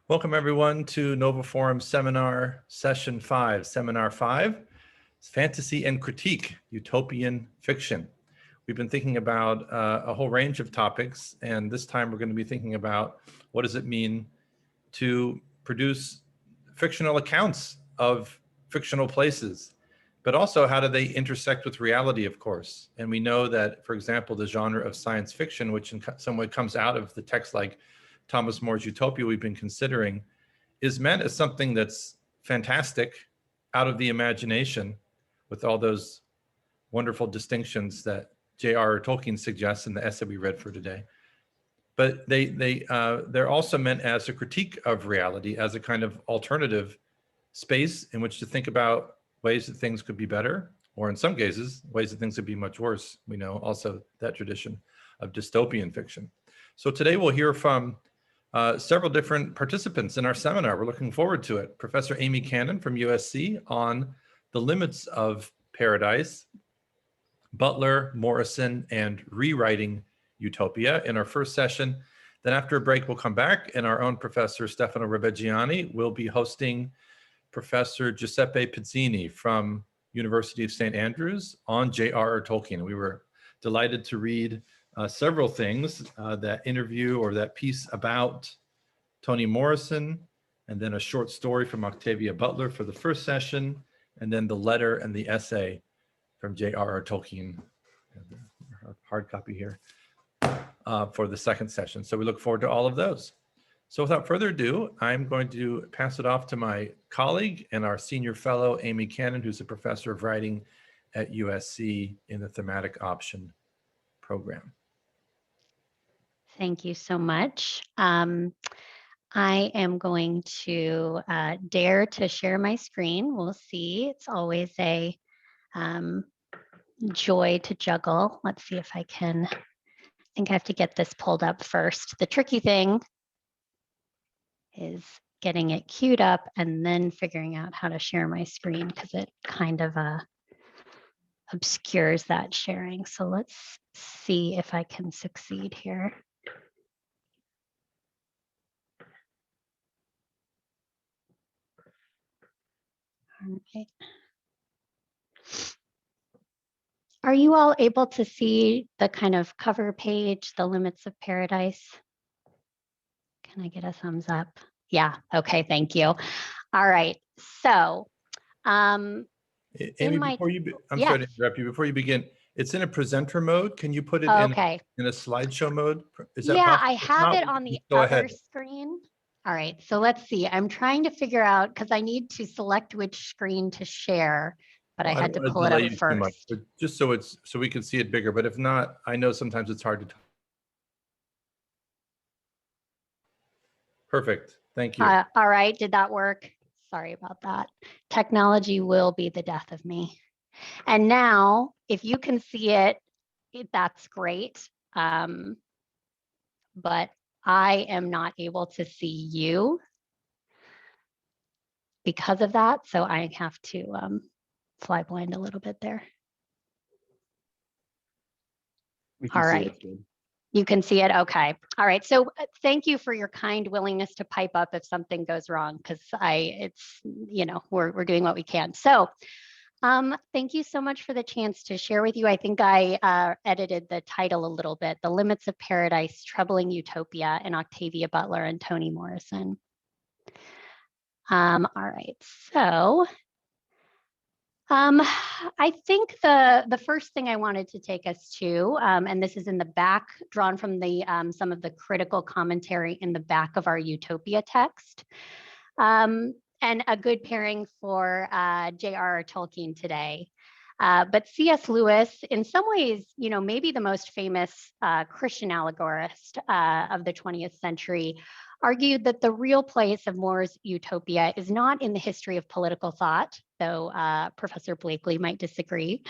Welcome everyone to Nova Forum Seminar Session 5, Seminar 5, Fantasy and Critique, Utopian Fiction. We've been thinking about a whole range of topics, and this time we're going to be thinking about what does it mean to produce fictional accounts of fictional places, but also how do they intersect with reality, of course. And we know that, for example, the genre of science fiction, which in some way comes out of the text like Thomas More's Utopia we've been considering, is meant as something that's fantastic, out of the imagination, with all those wonderful distinctions that J.R.R. Tolkien suggests in the essay we read for today. But they're also meant as a critique of reality, as a kind of alternative space in which to think about ways that things could be better, or in some cases, ways that things could be much worse. We know also that tradition of dystopian fiction. So today we'll hear from several different participants in our seminar. We're looking forward to it. Professor Amy Cannon from USC on the limits of paradise, Butler, Morrison, and rewriting Utopia in our first session. Then after a break, we'll come back, and our own Professor Stefano Rebeggiani will be hosting Professor Giuseppe Pizzini from University of St. Andrews on J.R.R. Tolkien. We were delighted to read several things, that interview or that piece about Toni Morrison, and then a short story from Octavia Butler for the first session, and then the letter and the essay from J.R.R. Tolkien, hard copy here, for the second session. So we look forward to all of those. So without further ado, I'm going to pass it off to my colleague and our senior fellow, Amy Cannon, who's a professor of writing at USC in the thematic option program. Thank you so much. I am going to dare to share my screen. We'll see. It's always a joy to juggle. Let's see if I can. I think I have to get this pulled up first. The tricky thing is getting it queued up and then figuring out how to share my screen, because it kind of obscures that sharing. So let's see if I can succeed here. All right. Are you all able to see the kind of cover page, the limits of paradise? Can I get a thumbs up? Yeah, okay, thank you. All right, so Amy, before you, I'm sorry to interrupt you. Before you begin, it's in a presenter mode. Can you put it in a slideshow mode? Is that possible? I have it on the other screen. All right, so let's see. I'm trying to figure out, because I need to select which screen to share, but I had to pull it up first. Much, but just so we can see it bigger. But if not, I know sometimes it's hard to. Perfect. Thank you. All right, did that work? Sorry about that. Technology will be the death of me. And now, if you can see it, that's great. But I am not able to see you because of that. So I have to fly blind a little bit there. All right. You can see it. Okay. All right. So thank you for your kind willingness to pipe up if something goes wrong, because we're doing what we can. So thank you so much for the chance to share with you. I think I edited the title a little bit, The Limits of Paradise, Troubling Utopia, in Octavia Butler and Toni Morrison. All right, so I think the first thing I wanted to take us to, and this is in the back, drawn from the some of the critical commentary in the back of our Utopia text. And a good pairing for J.R.R. Tolkien today. But C.S. Lewis, in some ways, maybe the most famous Christian allegorist of the 20th century, argued that the real place of More's Utopia is not in the history of political thought, though Professor Blakely might disagree,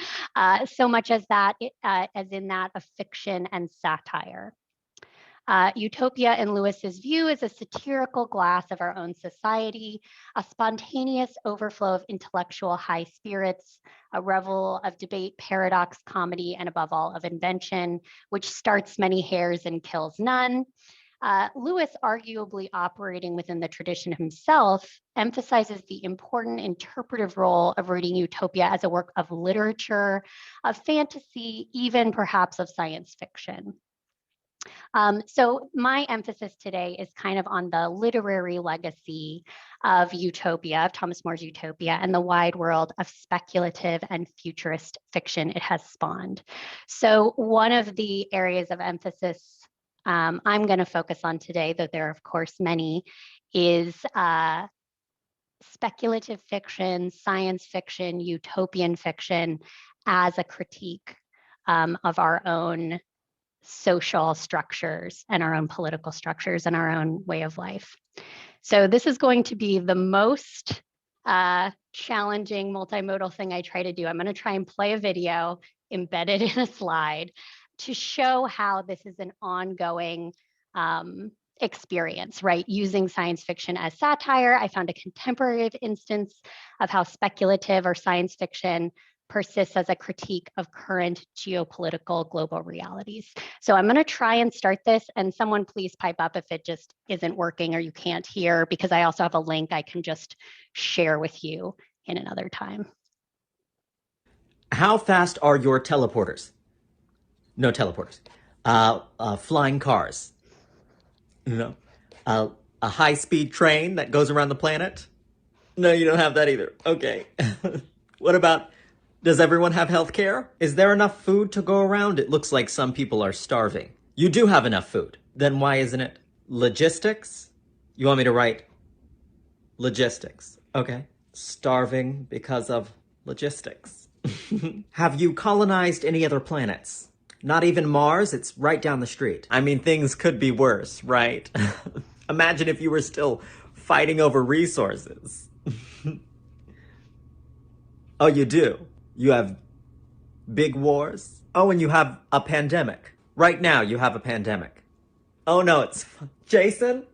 so much as in that of fiction and satire. Utopia, in Lewis's view, is a satirical glass of our own society, a spontaneous overflow of intellectual high spirits, a revel of debate, paradox, comedy, and above all, of invention, which starts many hairs and kills none. Lewis, arguably operating within the tradition himself, emphasizes the important interpretive role of reading Utopia as a work of literature, of fantasy, even perhaps of science fiction. So my emphasis today is kind of on the literary legacy of Utopia, of Thomas More's Utopia, and the wide world of speculative and futurist fiction it has spawned. So one of the areas of emphasis I'm going to focus on today, though there are of course many, is speculative fiction, science fiction, utopian fiction as a critique of our own social structures and our own political structures and our own way of life. So this is going to be the most challenging multimodal thing I try to do. I'm going to try and play a video embedded in a slide to show how this is an ongoing experience, right? Using science fiction as satire. I found a contemporary instance of how speculative or science fiction persists as a critique of current geopolitical global realities. So I'm going to try and start this, and someone please pipe up if it just isn't working or you can't hear, because I also have a link I can just share with you in another time. How fast are your teleporters? No teleporters. Flying cars. No. A high-speed train that goes around the planet? No, you don't have that either. Okay. What about, does everyone have health care? Is there enough food to go around? It looks like some people are starving. You do have enough food. Then why isn't it logistics? You want me to write logistics? Okay. Starving because of logistics. Have you colonized any other planets? Not even Mars? It's right down the street. I mean, things could be worse, right? Imagine if you were still fighting over resources. Oh, you do? You have big wars? Oh, and you have a pandemic. Right now, you have a pandemic. Oh, no, it's... Jason?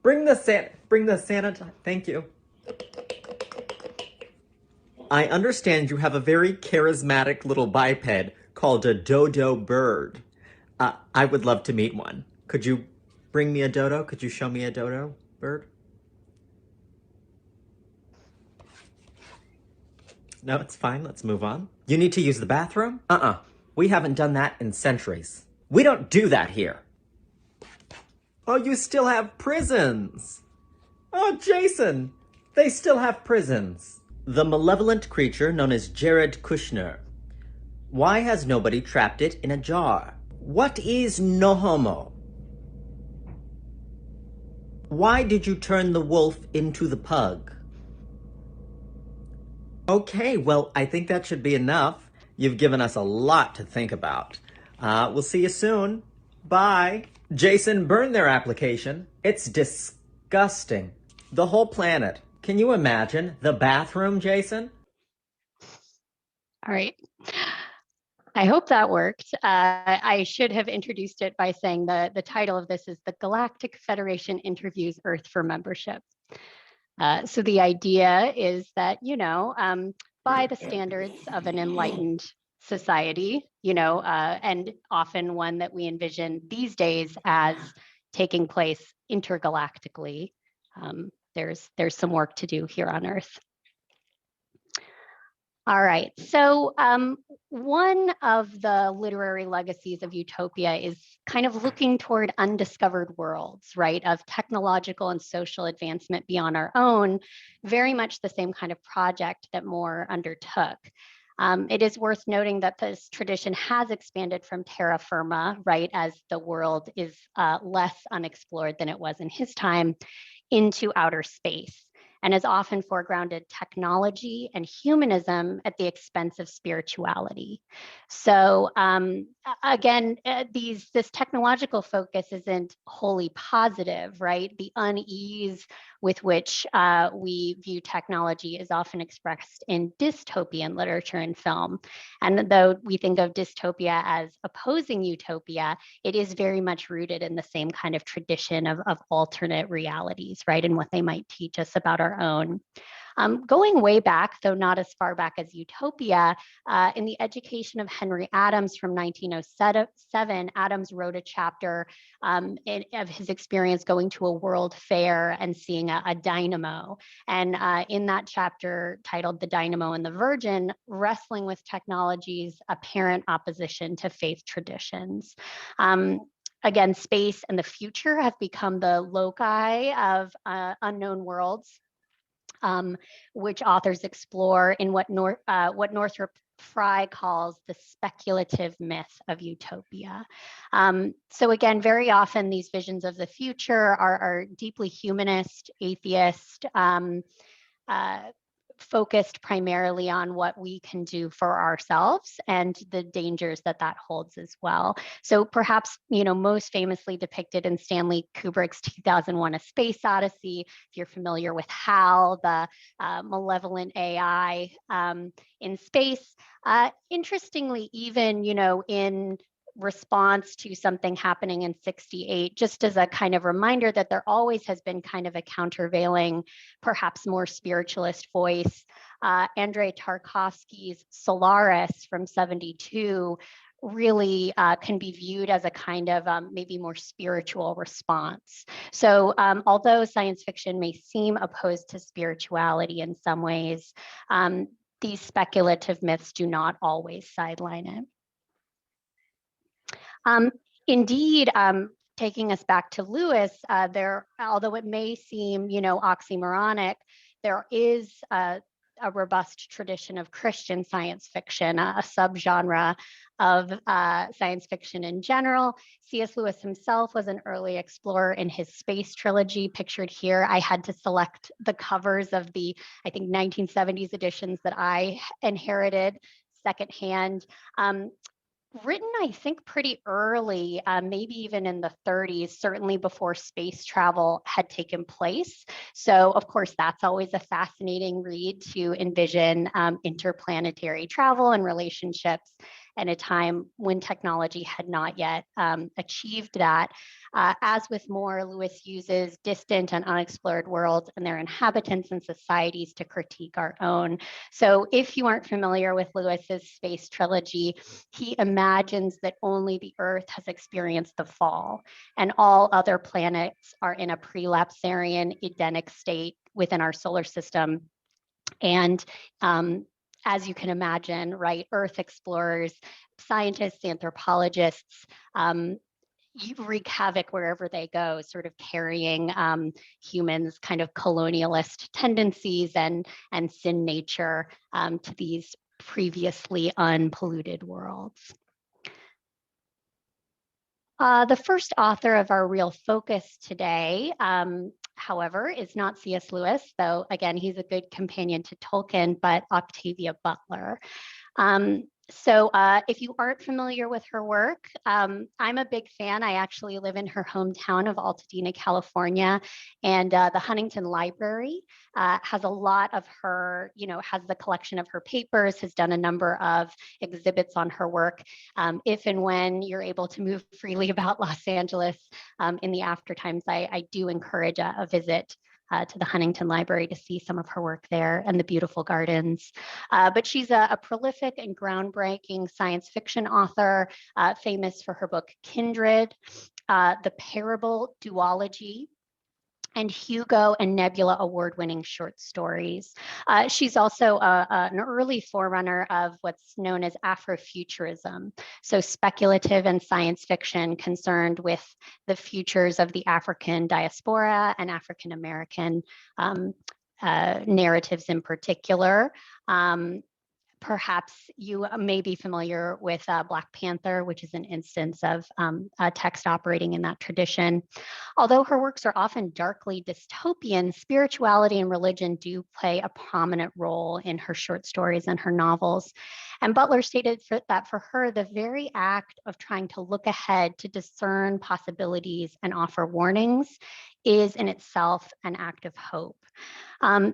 Bring the sanitizer. Thank you. I understand you have a very charismatic little biped called a dodo bird. I would love to meet one. Could you bring me a dodo? Could you show me a dodo bird? No, it's fine. Let's move on. You need to use the bathroom? We haven't done that in centuries. We don't do that here. Oh, you still have prisons. Oh, Jason, they still have prisons. The malevolent creature known as Jared Kushner. Why has nobody trapped it in a jar? What is no homo? Why did you turn the wolf into the pug? Okay, well, I think that should be enough. You've given us a lot to think about. We'll see you soon. Bye. Jason, burn their application. It's disgusting. The whole planet. Can you imagine the bathroom, Jason? All right. I hope that worked. I should have introduced it by saying the title of this is The Galactic Federation Interviews Earth for Membership. So the idea is that, by the standards of an enlightened society, and often one that we envision these days as taking place intergalactically, there's some work to do here on Earth. All right, so one of the literary legacies of Utopia is kind of looking toward undiscovered worlds, right, of technological and social advancement beyond our own, very much the same kind of project that More undertook. It is worth noting that this tradition has expanded from terra firma, right, as the world is less unexplored than it was in his time, into outer space, and has often foregrounded technology and humanism at the expense of spirituality. So again, this technological focus isn't wholly positive, right? The unease with which we view technology is often expressed in dystopian literature and film. And though we think of dystopia as opposing utopia, it is very much rooted in the same kind of tradition of alternate realities, right? And what they might teach us about our our own. Going way back, though not as far back as Utopia, in The Education of Henry Adams from 1907, Adams wrote a chapter of his experience going to a world fair and seeing a dynamo. And in that chapter titled The Dynamo and the Virgin, wrestling with technology's apparent opposition to faith traditions. Again, space and the future have become the loci of unknown worlds, which authors explore in what Northrop Frye calls the speculative myth of utopia. So again, very often these visions of the future are deeply humanist, atheist, focused primarily on what we can do for ourselves and the dangers that holds as well. So perhaps, most famously depicted in Stanley Kubrick's 2001: A Space Odyssey, if you're familiar with HAL, the malevolent AI in space. Interestingly, even, in response to something happening in 68, just as a kind of reminder that there always has been kind of a countervailing, perhaps more spiritualist voice. Andrei Tarkovsky's Solaris from 72 really can be viewed as a kind of maybe more spiritual response. So although science fiction may seem opposed to spirituality in some ways, these speculative myths do not always sideline it. Indeed, taking us back to Lewis, although it may seem, oxymoronic, there is a robust tradition of Christian science fiction, a subgenre of science fiction in general. C.S. Lewis himself was an early explorer in his space trilogy, pictured here. I had to select the covers of the, I think, 1970s editions that I inherited secondhand. Written, I think, pretty early, maybe even in the 30s, certainly before space travel had taken place. So, of course, that's always a fascinating read to envision interplanetary travel and relationships at a time when technology had not yet achieved that. As with Moore, Lewis uses distant and unexplored worlds and their inhabitants and societies to critique our own. So if you aren't familiar with Lewis's space trilogy, he imagines that only the Earth has experienced the fall and all other planets are in a prelapsarian Edenic state within our solar system. And as you can imagine, right, Earth explorers, scientists, anthropologists, wreak havoc wherever they go, sort of carrying humans' kind of colonialist tendencies and sin nature to these previously unpolluted worlds. The first author of our real focus today, however, is not C.S. Lewis, though, again, he's a good companion to Tolkien, but Octavia Butler. So if you aren't familiar with her work, I'm a big fan. I actually live in her hometown of Altadena, California, and the Huntington Library has a lot of her, has the collection of her papers, has done a number of exhibits on her work. If and when you're able to move freely about Los Angeles in the after times, I do encourage a visit to the Huntington Library to see some of her work there and the beautiful gardens. But she's a prolific and groundbreaking science fiction author, famous for her book Kindred, The Parable Duology, and Hugo and Nebula award-winning short stories. She's also an early forerunner of what's known as Afrofuturism, so speculative and science fiction concerned with the futures of the African diaspora and African American narratives in particular. Perhaps you may be familiar with Black Panther, which is an instance of a text operating in that tradition. Although her works are often darkly dystopian, spirituality and religion do play a prominent role in her short stories and her novels. And Butler stated that for her, the very act of trying to look ahead to discern possibilities and offer warnings is in itself an act of hope.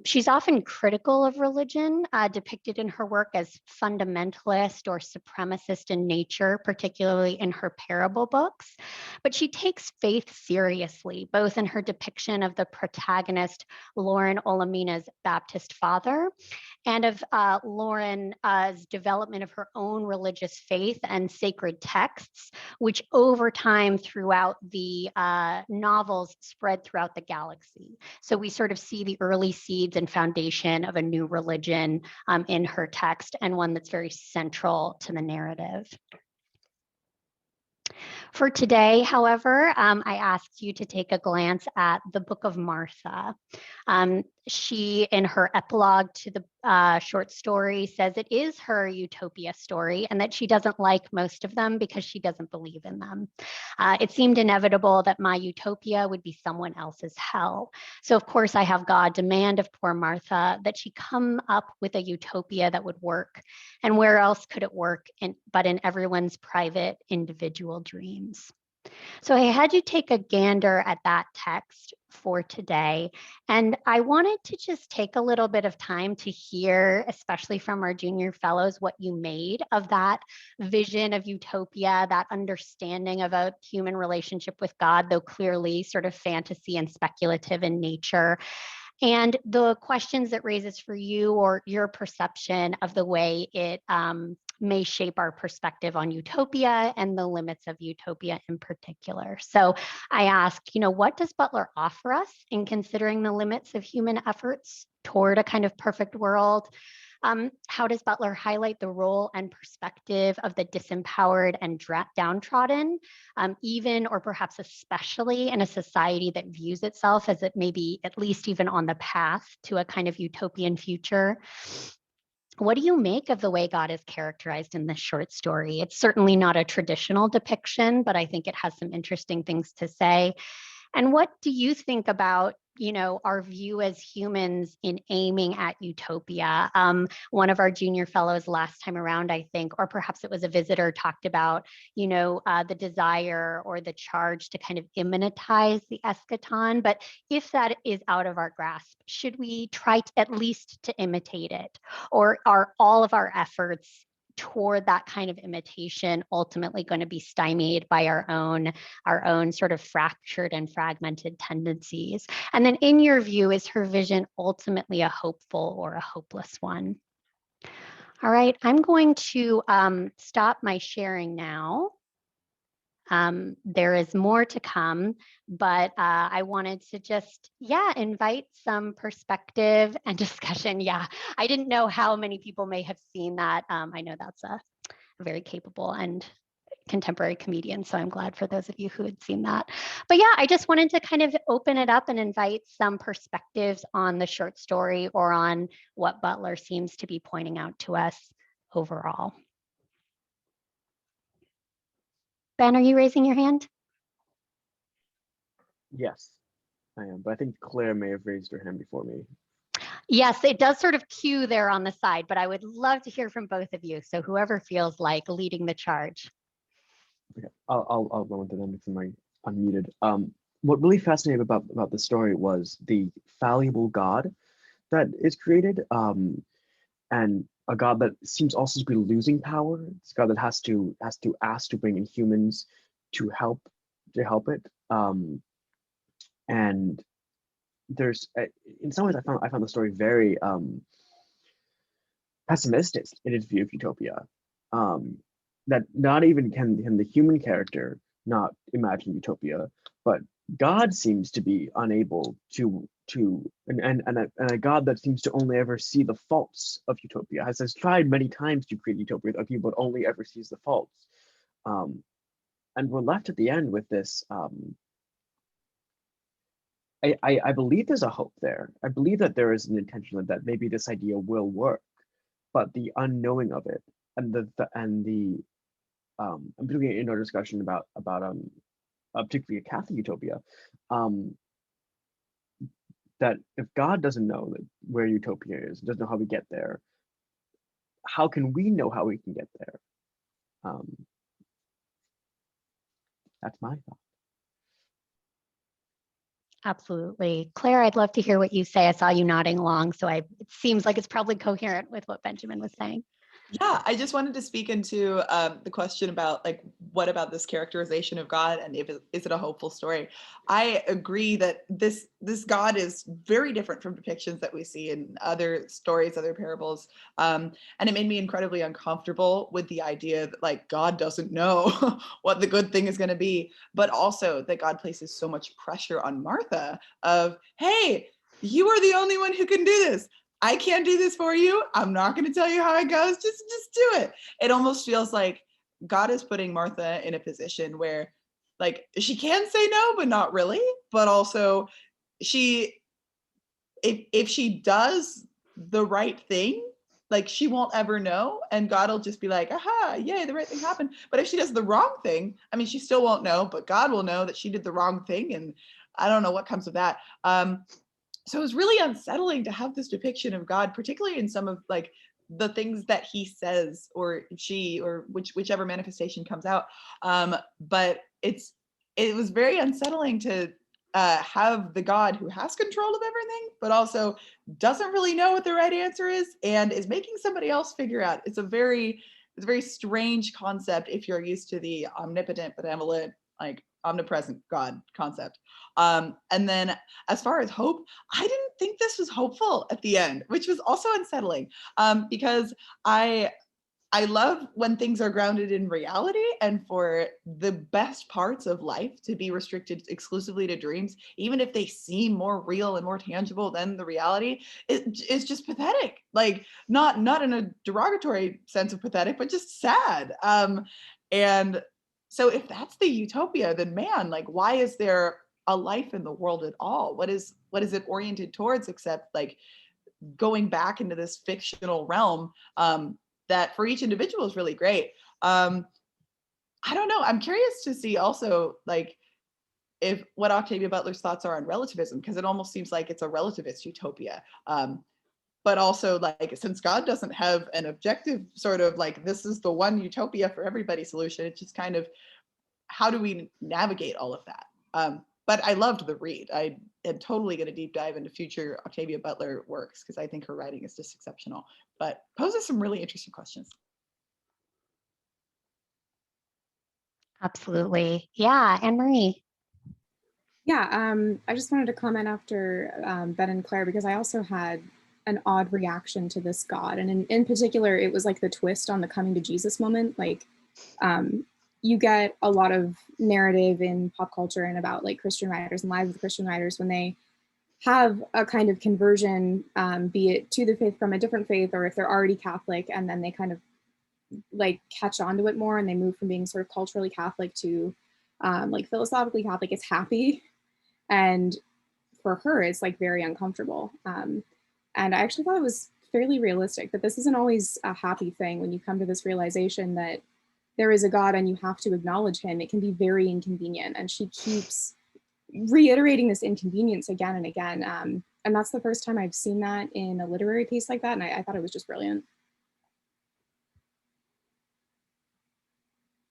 She's often critical of religion, depicted in her work as fundamentalist or supremacist in nature, particularly in her parable books. But she takes faith seriously, both in her depiction of the protagonist, Lauren Olamina's Baptist father, and of Lauren's development of her own religious faith and sacred texts, which over time throughout the novels spread throughout the galaxy. So we sort of see the early seeds and foundation of a new religion in her text, and one that's very central to the narrative. For today, however, I ask you to take a glance at the Book of Martha. She, in her epilogue to the short story, says it is her Utopia story and that she doesn't like most of them because she doesn't believe in them. It seemed inevitable that my Utopia would be someone else's hell. So of course I have God demand of poor Martha that she come up with a Utopia that would work. And where else could it work but in everyone's private individual dreams? So I had you take a gander at that text for today. And I wanted to just take a little bit of time to hear, especially from our junior fellows, what you made of that vision of utopia, that understanding of a human relationship with God, though clearly sort of fantasy and speculative in nature. And the questions it raises for you, or your perception of the way it may shape our perspective on utopia and the limits of utopia in particular. So I ask, what does Butler offer us in considering the limits of human efforts toward a kind of perfect world? How does Butler highlight the role and perspective of the disempowered and downtrodden, even or perhaps especially in a society that views itself as it may be at least even on the path to a kind of utopian future? What do you make of the way God is characterized in this short story? It's certainly not a traditional depiction, but I think it has some interesting things to say. And what do you think about, our view as humans in aiming at utopia? One of our junior fellows last time around, I think, or perhaps it was a visitor, talked about, the desire or the charge to kind of immanentize the eschaton. But if that is out of our grasp, should we try at least to imitate it? Or are all of our efforts toward that kind of imitation ultimately going to be stymied by our own sort of fractured and fragmented tendencies? And then in your view, is her vision ultimately a hopeful or a hopeless one? All right, I'm going to stop my sharing now. There is more to come, but I wanted to just, invite some perspective and discussion. I didn't know how many people may have seen that. I know that's a very capable and contemporary comedian, so I'm glad for those of you who had seen that. But I just wanted to kind of open it up and invite some perspectives on the short story or on what Butler seems to be pointing out to us overall. Ben, are you raising your hand? Yes, I am, but I think Claire may have raised her hand before me. Yes, it does sort of cue there on the side, but I would love to hear from both of you. So whoever feels like leading the charge. Okay, I'll go into them because I'm unmuted. What really fascinated me about the story was the fallible God that is created, and a God that seems also to be losing power. It's a God that has to ask to bring in humans to help it. And there's in some ways I found the story very pessimistic in its view of utopia. That not even can the human character not imagine utopia, but God seems to be unable to and a God that seems to only ever see the faults of utopia, has tried many times to create utopia with people, but only ever sees the faults. And we're left at the end with this. I believe there's a hope there. I believe that there is an intention that maybe this idea will work, but the unknowing of it and I'm particularly in our discussion about particularly a Catholic utopia, that if God doesn't know where utopia is, doesn't know how we get there, how can we know how we can get there? That's my thought. Absolutely. Claire, I'd love to hear what you say. I saw you nodding along, so it seems like it's probably coherent with what Benjamin was saying. Yeah, I just wanted to speak into the question about like, what about this characterization of God, and is it a hopeful story? I agree that this God is very different from depictions that we see in other stories, other parables, and it made me incredibly uncomfortable with the idea that like God doesn't know what the good thing is going to be, but also that God places so much pressure on Martha of, hey, you are the only one who can do this. I can't do this for you. I'm not going to tell you how it goes. Just do it. It almost feels like God is putting Martha in a position where like she can say no, but not really. But also if she does the right thing, like she won't ever know. And God will just be like, aha, yay, the right thing happened. But if she does the wrong thing, I mean, she still won't know, but God will know that she did the wrong thing. And I don't know what comes of that. So it was really unsettling to have this depiction of God, particularly in some of like the things that he says or she or whichever manifestation comes out. But it was very unsettling to have the God who has control of everything, but also doesn't really know what the right answer is and is making somebody else figure out. It's a very strange concept if you're used to the omnipotent, benevolent, like omnipresent God concept. And then as far as hope, I didn't think this was hopeful at the end, which was also unsettling, because I love when things are grounded in reality, and for the best parts of life to be restricted exclusively to dreams, even if they seem more real and more tangible than the reality, it's just pathetic. Like not in a derogatory sense of pathetic, but just sad. And so if that's the utopia, then man, like why is there a life in the world at all? What is it oriented towards except like going back into this fictional realm that for each individual is really great. I don't know. I'm curious to see also like if what Octavia Butler's thoughts are on relativism, because it almost seems like it's a relativist utopia. But also like since God doesn't have an objective sort of like this is the one utopia for everybody solution, it's just kind of how do we navigate all of that? But I loved the read. I am totally going to deep dive into future Octavia Butler works because I think her writing is just exceptional, but poses some really interesting questions. Absolutely. Yeah. Anne-Marie. Yeah, I just wanted to comment after Ben and Claire, because I also had an odd reaction to this God. And in particular, it was like the twist on the coming to Jesus moment. Like you get a lot of narrative in pop culture and about like Christian writers and lives of Christian writers when they have a kind of conversion, be it to the faith from a different faith, or if they're already Catholic and then they kind of like catch on to it more and they move from being sort of culturally Catholic to like philosophically Catholic, it's happy. And for her, it's like very uncomfortable. And I actually thought it was fairly realistic that this isn't always a happy thing when you come to this realization that there is a God and you have to acknowledge him. It can be very inconvenient. And she keeps reiterating this inconvenience again and again. And that's the first time I've seen that in a literary piece like that. And I thought it was just brilliant.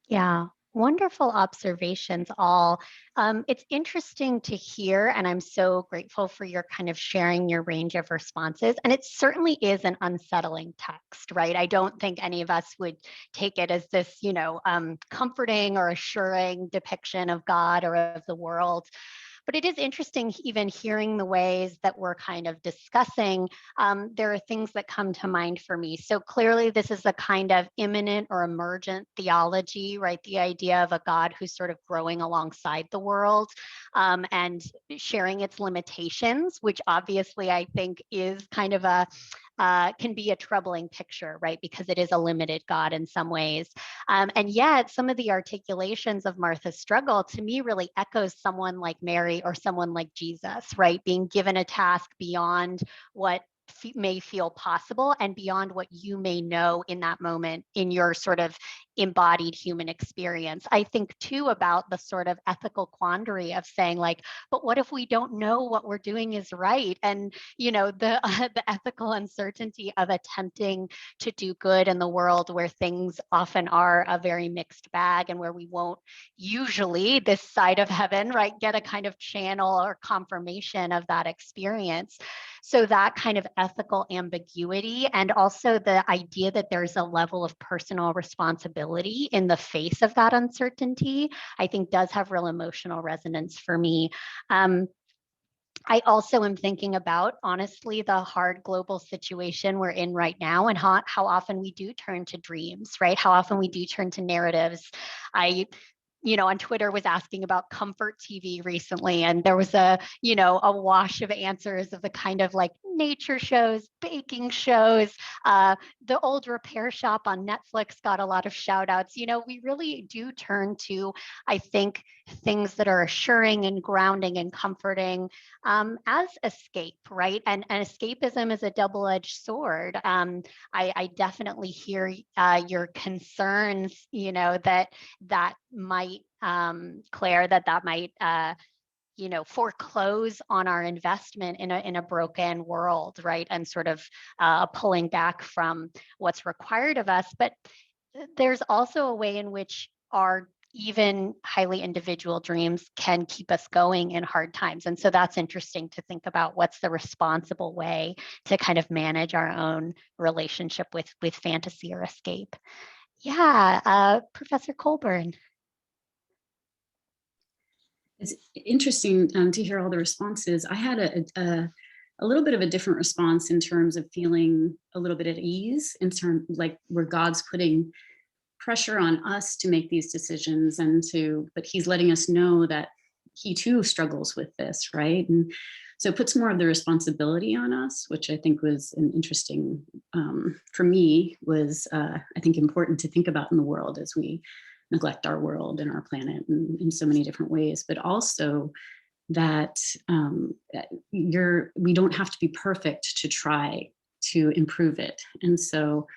Yeah, wonderful observations all. It's interesting to hear, and I'm so grateful for your kind of sharing your range of responses. And it certainly is an unsettling text, right? I don't think any of us would take it as this, comforting or assuring depiction of God or of the world. But it is interesting, even hearing the ways that we're kind of discussing, there are things that come to mind for me. So clearly this is a kind of immanent or emergent theology, right? The idea of a God who's sort of growing alongside the world and sharing its limitations, which obviously I think is kind of can be a troubling picture, right? Because it is a limited God in some ways. And yet some of the articulations of Martha's struggle to me really echoes someone like Mary or someone like Jesus, right? Being given a task beyond what may feel possible and beyond what you may know in that moment in your sort of embodied human experience. I think too about the sort of ethical quandary of saying like, but what if we don't know what we're doing is right? And, you know, the ethical uncertainty of attempting to do good in the world where things often are a very mixed bag and where we won't usually this side of heaven, right, get a kind of channel or confirmation of that experience. So that kind of ethical ambiguity and also the idea that there's a level of personal responsibility in the face of that uncertainty, I think does have real emotional resonance for me. I also am thinking about, honestly, the hard global situation we're in right now and how often we do turn to dreams, right? How often we do turn to narratives. On Twitter was asking about comfort TV recently, and there was a wash of answers of the kind of like nature shows, baking shows, the old repair shop on Netflix got a lot of shout outs. We really do turn to, I think, things that are assuring and grounding and comforting as escape, right? And escapism is a double-edged sword. I definitely hear your concerns, that might, Claire, that might, foreclose on our investment in a broken world, right? And sort of pulling back from what's required of us. But there's also a way in which our even highly individual dreams can keep us going in hard times. And so that's interesting to think about what's the responsible way to kind of manage our own relationship with fantasy or escape. Yeah, Professor Colburn. It's interesting to hear all the responses. I had a little bit of a different response in terms of feeling a little bit at ease in terms like where God's putting pressure on us to make these decisions but he's letting us know that he too struggles with this, right? And so it puts more of the responsibility on us, which I think was an interesting, for me, was I think important to think about in the world as we neglect our world and our planet in so many different ways, but also that we don't have to be perfect to try to improve it. And so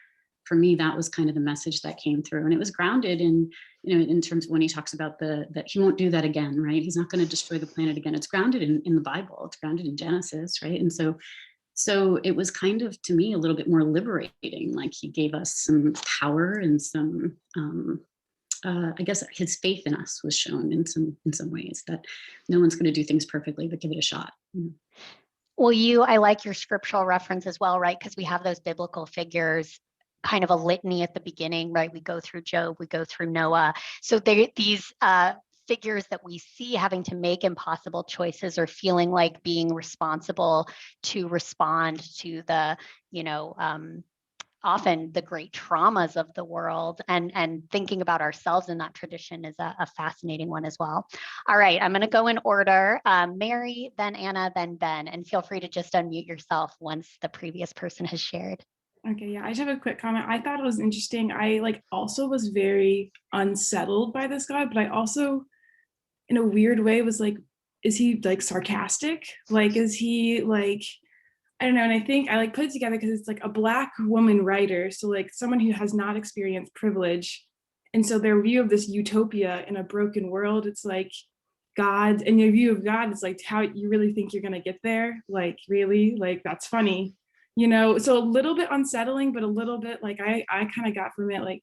for me, that was kind of the message that came through, and it was grounded in, in terms of when he talks about that he won't do that again, right? He's not going to destroy the planet again. It's grounded in the Bible. It's grounded in Genesis, right? And so it was kind of, to me, a little bit more liberating. Like he gave us some power and some, I guess his faith in us was shown in some ways, that no one's going to do things perfectly, but give it a shot. Well, I like your scriptural reference as well, right? Because we have those biblical figures, kind of a litany at the beginning, right? We go through Job, we go through Noah. So these figures that we see having to make impossible choices or feeling like being responsible to respond to the, often the great traumas of the world, and thinking about ourselves in that tradition is a fascinating one as well. All right, I'm going to go in order. Mary, then Anna, then Ben, and feel free to just unmute yourself once the previous person has shared. Okay, yeah, I just have a quick comment. I thought it was interesting. I also was very unsettled by this guy, but I also, in a weird way, was like, is he sarcastic? Is he I don't know. And I think I put it together because it's a Black woman writer. So someone who has not experienced privilege. And so their view of this utopia in a broken world, it's God, and your view of God is how you really think you're going to get there. Really? That's funny. So a little bit unsettling, but a little bit I kind of got from it,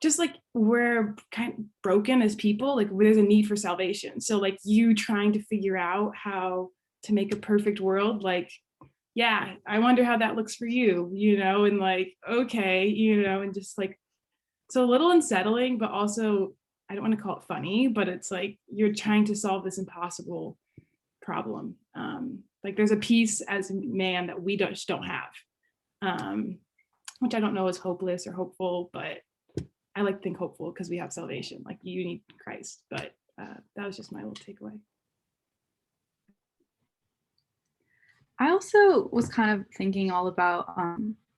just we're kind of broken as people, there's a need for salvation. So you trying to figure out how to make a perfect world, yeah, I wonder how that looks for you, and okay, and just so a little unsettling, but also, I don't want to call it funny, but it's you're trying to solve this impossible problem. There's a piece as man that we just don't have, which I don't know is hopeless or hopeful, but I like to think hopeful because we have salvation. You need Christ, but that was just my little takeaway. I also was kind of thinking all about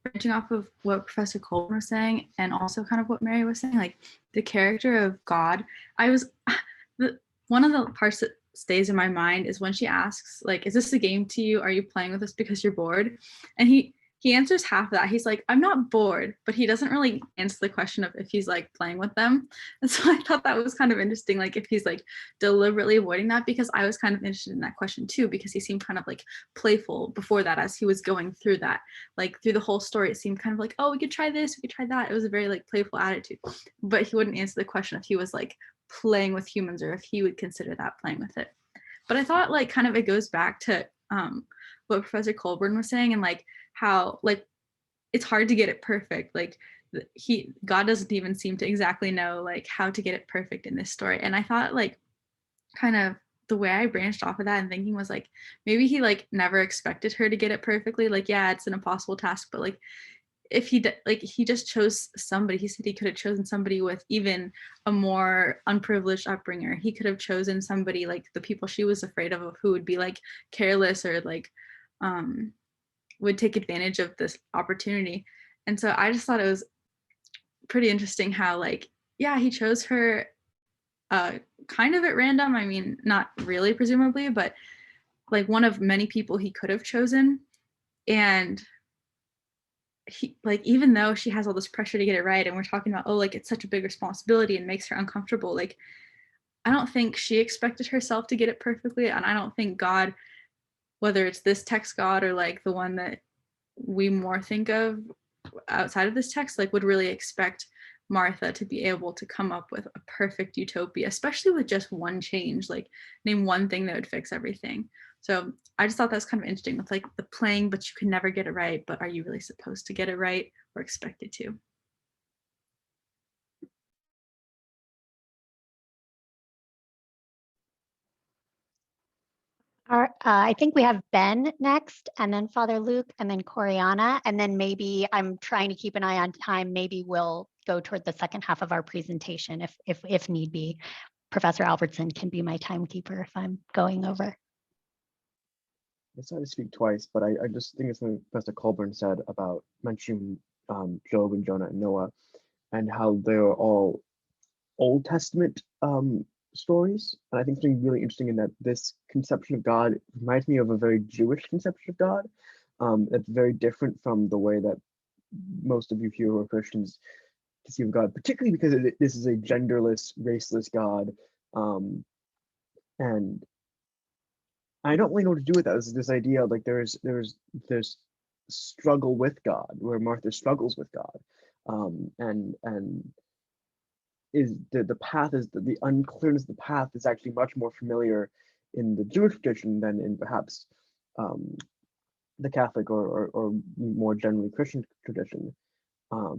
branching off of what Professor Colburn was saying, and also kind of what Mary was saying, the character of God. One of the parts that stays in my mind is when she asks, like, is this a game to you? Are you playing with us because you're bored? And he answers half of that. He's like, I'm not bored, but he doesn't really answer the question of if he's like playing with them. And so I thought that was kind of interesting, like if he's like deliberately avoiding that, because I was kind of interested in that question too, because he seemed kind of like playful before that as he was going through that. Like through the whole story, it seemed kind of like, oh, we could try this, we could try that. It was a very like playful attitude, but he wouldn't answer the question if he was like playing with humans or if he would consider that playing with it. But I thought like kind of it goes back to what Professor Colburn was saying, and like how like it's hard to get it perfect. Like God doesn't even seem to exactly know like how to get it perfect in this story. And I thought like kind of the way I branched off of that and thinking was like maybe he like never expected her to get it perfectly. Like yeah, it's an impossible task, but like if he like he just chose somebody. He said he could have chosen somebody with even a more unprivileged upbringing. He could have chosen somebody like the people she was afraid of who would be like careless or like would take advantage of this opportunity. And so I just thought it was pretty interesting how like yeah, he chose her kind of at random. I mean, not really presumably, but like one of many people he could have chosen. And he like even though she has all this pressure to get it right, and we're talking about oh like it's such a big responsibility and makes her uncomfortable, like I don't think she expected herself to get it perfectly, and I don't think God, whether it's this text God or like the one that we more think of outside of this text, like would really expect Martha to be able to come up with a perfect utopia, especially with just one change, like name one thing that would fix everything. So I just thought that was kind of interesting with like the playing, but you can never get it right. But are you really supposed to get it right or expected to? I think we have Ben next, and then Father Luke, and then Coriana, and then maybe I'm trying to keep an eye on time. Maybe we'll go toward the second half of our presentation if need be. Professor Albertson can be my timekeeper if I'm going over. I decided to speak twice, but I just think it's something Professor Colburn said about mentioning Job and Jonah and Noah, and how they're all Old Testament stories. And I think something really interesting in that this conception of God reminds me of a very Jewish conception of God. That's very different from the way that most of you here who are Christians conceive of God, particularly because this is a genderless, raceless God. And I don't really know what to do with that. This idea of like there's struggle with God, where Martha struggles with God, and is the path is the unclearness of the path is actually much more familiar in the Jewish tradition than in perhaps the Catholic or more generally Christian tradition. I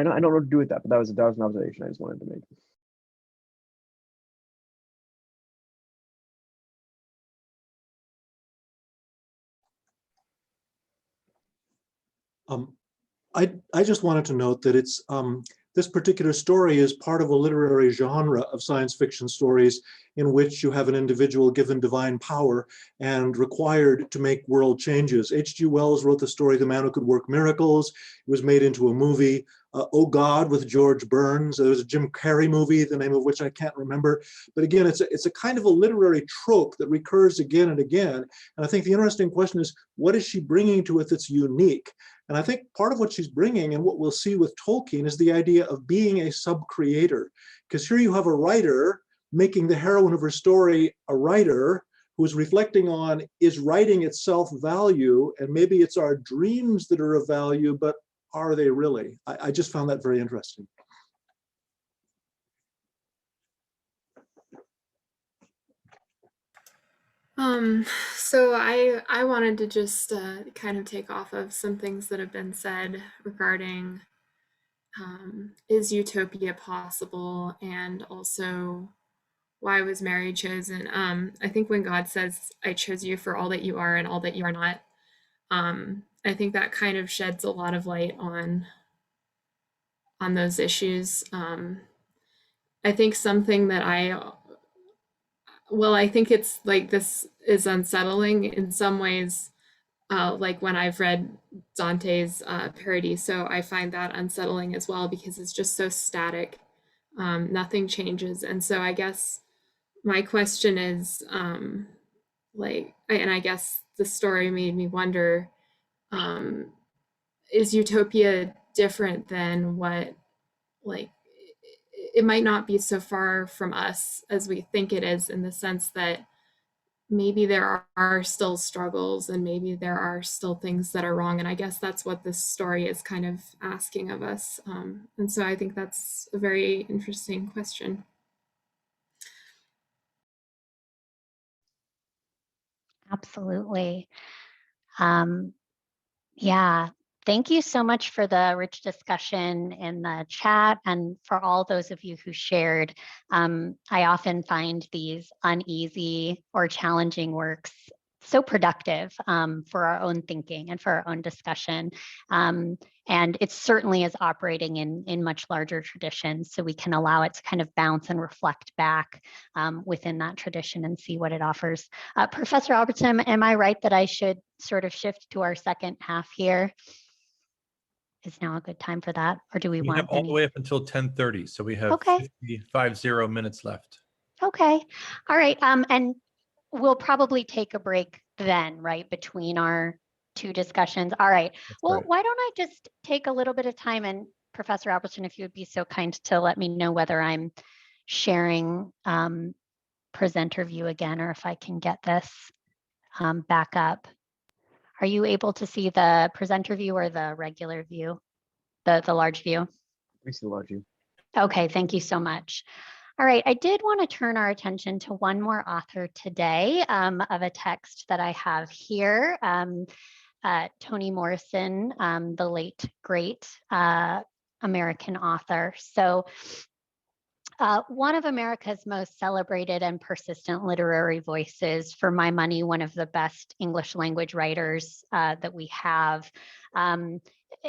don't know what to do with that, but that was an observation I just wanted to make. I just wanted to note that it's this particular story is part of a literary genre of science fiction stories in which you have an individual given divine power and required to make world changes. H.G. Wells wrote the story The Man Who Could Work Miracles. It was made into a movie. Oh God, with George Burns. There was a Jim Carrey movie, the name of which I can't remember. But again, it's a kind of a literary trope that recurs again and again. And I think the interesting question is, what is she bringing to it that's unique? And I think part of what she's bringing and what we'll see with Tolkien is the idea of being a sub-creator. Because here you have a writer making the heroine of her story a writer who is reflecting on, is writing itself value? And maybe it's our dreams that are of value, but are they really? I just found that very interesting. So I wanted to just kind of take off of some things that have been said regarding is utopia possible, and also why was Mary chosen? I think when God says, I chose you for all that you are and all that you are not, I think that kind of sheds a lot of light on those issues. I think something that I think it's like this is unsettling in some ways, like when I've read Dante's Paradiso, I find that unsettling as well because it's just so static. Nothing changes. And so I guess my question is, like, and I guess the story made me wonder, is Utopia different than what, like, it might not be so far from us as we think it is, in the sense that maybe there are still struggles and maybe there are still things that are wrong. And I guess that's what this story is kind of asking of us. And so I think that's a very interesting question. Absolutely. Yeah, thank you so much for the rich discussion in the chat and for all those of you who shared. I often find these uneasy or challenging works so productive for our own thinking and for our own discussion. And it certainly is operating in much larger traditions, so we can allow it to kind of bounce and reflect back within that tradition and see what it offers. Professor Albertson, am I right that I should sort of shift to our second half here? Is now a good time for that, or do we want have all the way up until 10:30, so we have Okay. 50 minutes left. Okay, all right, and we'll probably take a break then, right, between our two discussions. All right, well, right. why don't I just take a little bit of time, and Professor Albertson, if you would be so kind to let me know whether I'm sharing presenter view again, or if I can get this back up. Are you able to see the presenter view or the regular view, the large view? We see the large view. Okay, thank you so much. All right, I did want to turn our attention to one more author today of a text that I have here. Toni Morrison, the late, great American author. So one of America's most celebrated and persistent literary voices, for my money, one of the best English language writers that we have.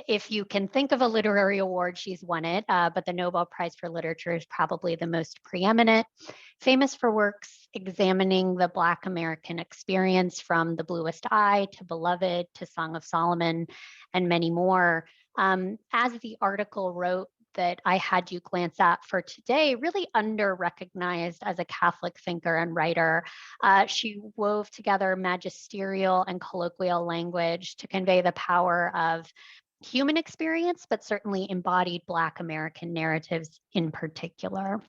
If you can think of a literary award, she's won it, but the Nobel Prize for Literature is probably the most preeminent. Famous for works examining the Black American experience, from The Bluest Eye to Beloved to Song of Solomon and many more. As the article wrote that I had you glance at for today, really under-recognized as a Catholic thinker and writer. She wove together magisterial and colloquial language to convey the power of human experience, but certainly embodied Black American narratives in particular.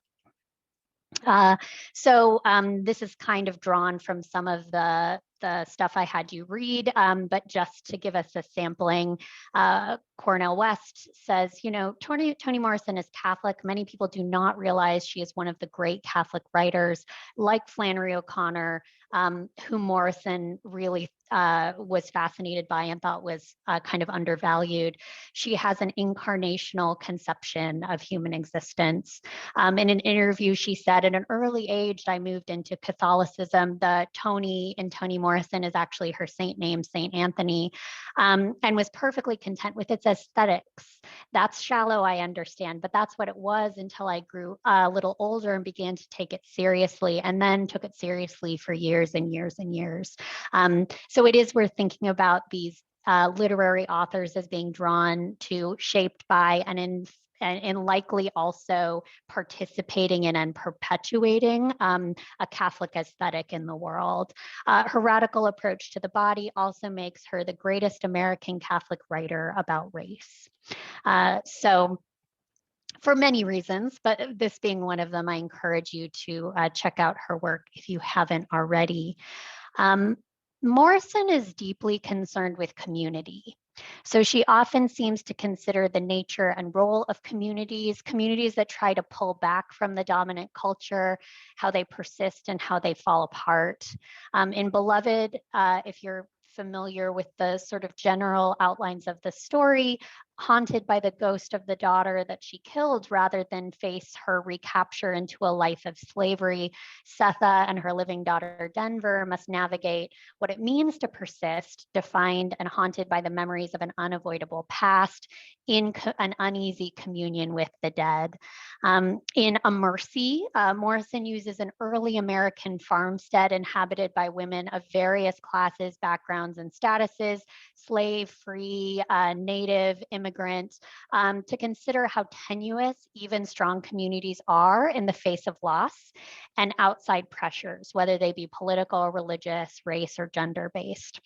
So this is kind of drawn from some of the stuff I had you read, but just to give us a sampling, Cornell West says, you know, Toni Morrison is Catholic. Many people do not realize she is one of the great Catholic writers, like Flannery O'Connor, who Morrison really was fascinated by and thought was kind of undervalued. She has an incarnational conception of human existence. In an interview, she said, at an early age, I moved into Catholicism. The Toni in Toni Morrison is actually her saint name, Saint Anthony, and was perfectly content with its aesthetics. That's shallow, I understand, but that's what it was until I grew a little older and began to take it seriously, and then took it seriously for years and years and years. So it is worth thinking about these literary authors as being drawn to, shaped by, and likely also participating in and perpetuating a Catholic aesthetic in the world. Her radical approach to the body also makes her the greatest American Catholic writer about race. So for many reasons, but this being one of them, I encourage you to check out her work if you haven't already. Morrison is deeply concerned with community. So she often seems to consider the nature and role of communities that try to pull back from the dominant culture, how they persist and how they fall apart. In Beloved, if you're familiar with the sort of general outlines of the story, haunted by the ghost of the daughter that she killed rather than face her recapture into a life of slavery, Setha and her living daughter Denver must navigate what it means to persist, defined and haunted by the memories of an unavoidable past, in an uneasy communion with the dead. In A Mercy, Morrison uses an early American farmstead inhabited by women of various classes, backgrounds, and statuses: slave, free, native, immigrant, to consider how tenuous even strong communities are in the face of loss and outside pressures, whether they be political, religious, race, or gender-based.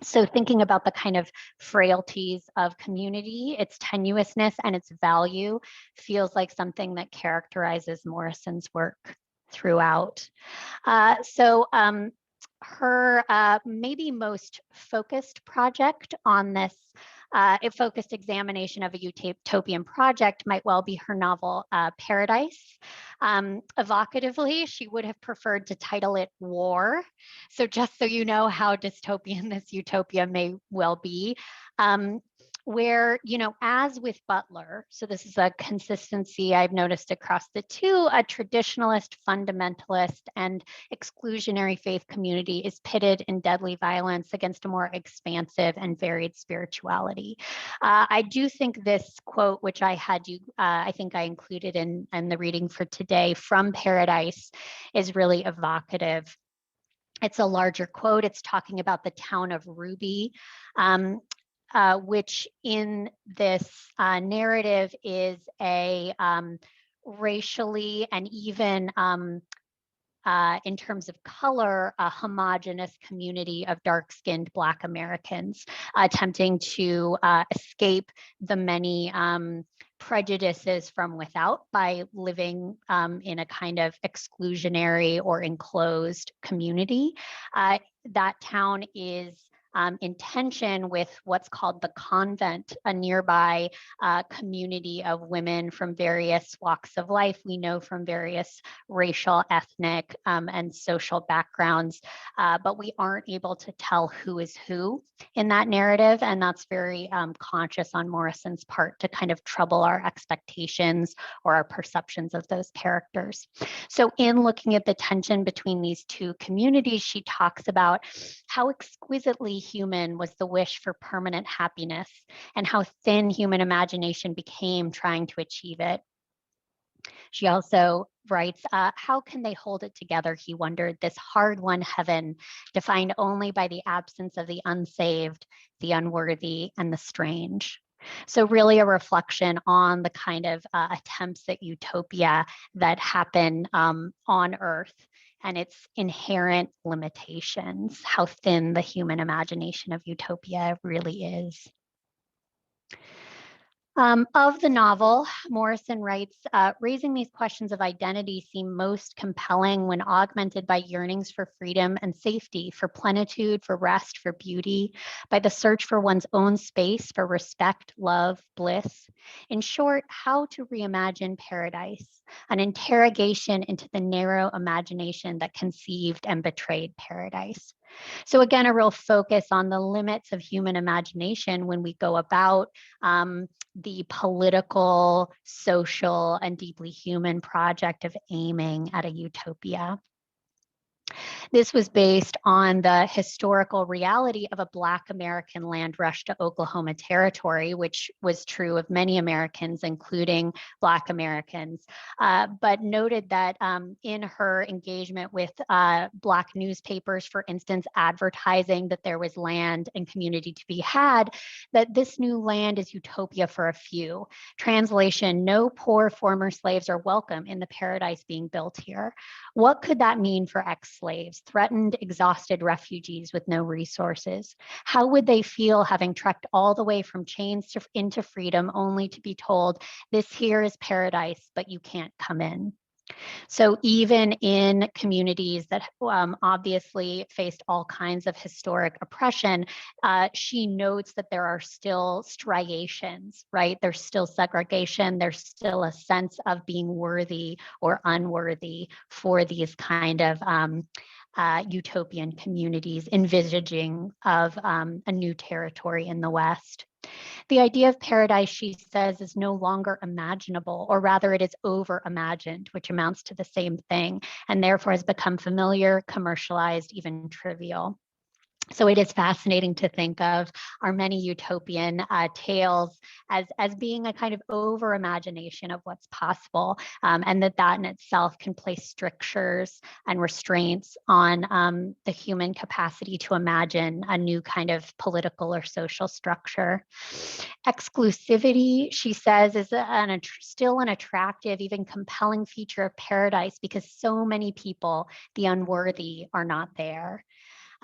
So thinking about the kind of frailties of community, its tenuousness and its value feels like something that characterizes Morrison's work throughout. Her maybe most focused project on this, focused examination of a utopian project might well be her novel, Paradise. Evocatively, she would have preferred to title it War. So just so you know how dystopian this utopia may well be. Where, as with Butler, so this is a consistency I've noticed across the two, a traditionalist, fundamentalist, and exclusionary faith community is pitted in deadly violence against a more expansive and varied spirituality. I do think this quote, which I had I think I included in the reading for today from Paradise, is really evocative. It's a larger quote. It's talking about the town of Ruby, which in this narrative is a racially and even in terms of color, a homogenous community of dark-skinned Black Americans attempting to escape the many prejudices from without by living in a kind of exclusionary or enclosed community. That town is in tension with what's called the convent, a nearby community of women from various walks of life. We know from various racial, ethnic, and social backgrounds, but we aren't able to tell who is who in that narrative. And that's very conscious on Morrison's part to kind of trouble our expectations or our perceptions of those characters. So in looking at the tension between these two communities, she talks about how exquisitely human was the wish for permanent happiness and how thin human imagination became trying to achieve it. She also writes, how can they hold it together, he wondered, this hard-won heaven defined only by the absence of the unsaved, the unworthy, and the strange. So really a reflection on the kind of attempts at utopia that happen on Earth and its inherent limitations, how thin the human imagination of utopia really is. Of the novel, Morrison writes, raising these questions of identity seem most compelling when augmented by yearnings for freedom and safety, for plenitude, for rest, for beauty, by the search for one's own space, for respect, love, bliss. In short, how to reimagine paradise, an interrogation into the narrow imagination that conceived and betrayed paradise. So again, a real focus on the limits of human imagination when we go about the political, social, and deeply human project of aiming at a utopia. This was based on the historical reality of a Black American land rush to Oklahoma Territory, which was true of many Americans, including Black Americans, but noted that in her engagement with Black newspapers, for instance, advertising that there was land and community to be had, that this new land is utopia for a few. Translation, no poor former slaves are welcome in the paradise being built here. What could that mean for ex-slaves, threatened, exhausted refugees with no resources? How would they feel having trekked all the way from chains into freedom only to be told, this here is paradise, but you can't come in? So even in communities that obviously faced all kinds of historic oppression, she notes that there are still striations, right? There's still segregation. There's still a sense of being worthy or unworthy for these kind of utopian communities, envisaging of a new territory in the West. The idea of paradise, she says, is no longer imaginable, or rather it is over-imagined, which amounts to the same thing, and therefore has become familiar, commercialized, even trivial. So it is fascinating to think of our many utopian tales as being a kind of over imagination of what's possible, and that in itself can place strictures and restraints on the human capacity to imagine a new kind of political or social structure. Exclusivity, she says, is still an attractive, even compelling feature of paradise because so many people, the unworthy, are not there.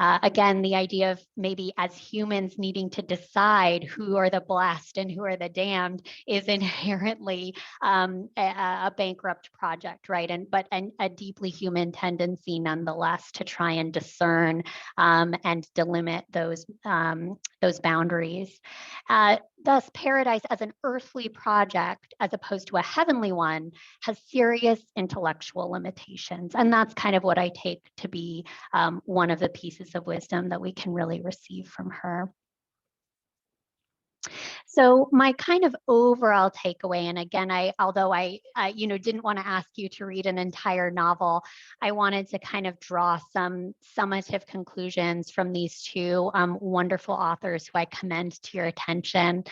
Again, the idea of maybe as humans needing to decide who are the blessed and who are the damned is inherently a bankrupt project, right? But a deeply human tendency nonetheless to try and discern and delimit those boundaries. Thus, paradise as an earthly project, as opposed to a heavenly one, has serious intellectual limitations. And that's kind of what I take to be one of the pieces of wisdom that we can really receive from her. So my kind of overall takeaway, and again, although I didn't want to ask you to read an entire novel, I wanted to kind of draw some summative conclusions from these two wonderful authors who I commend to your attention.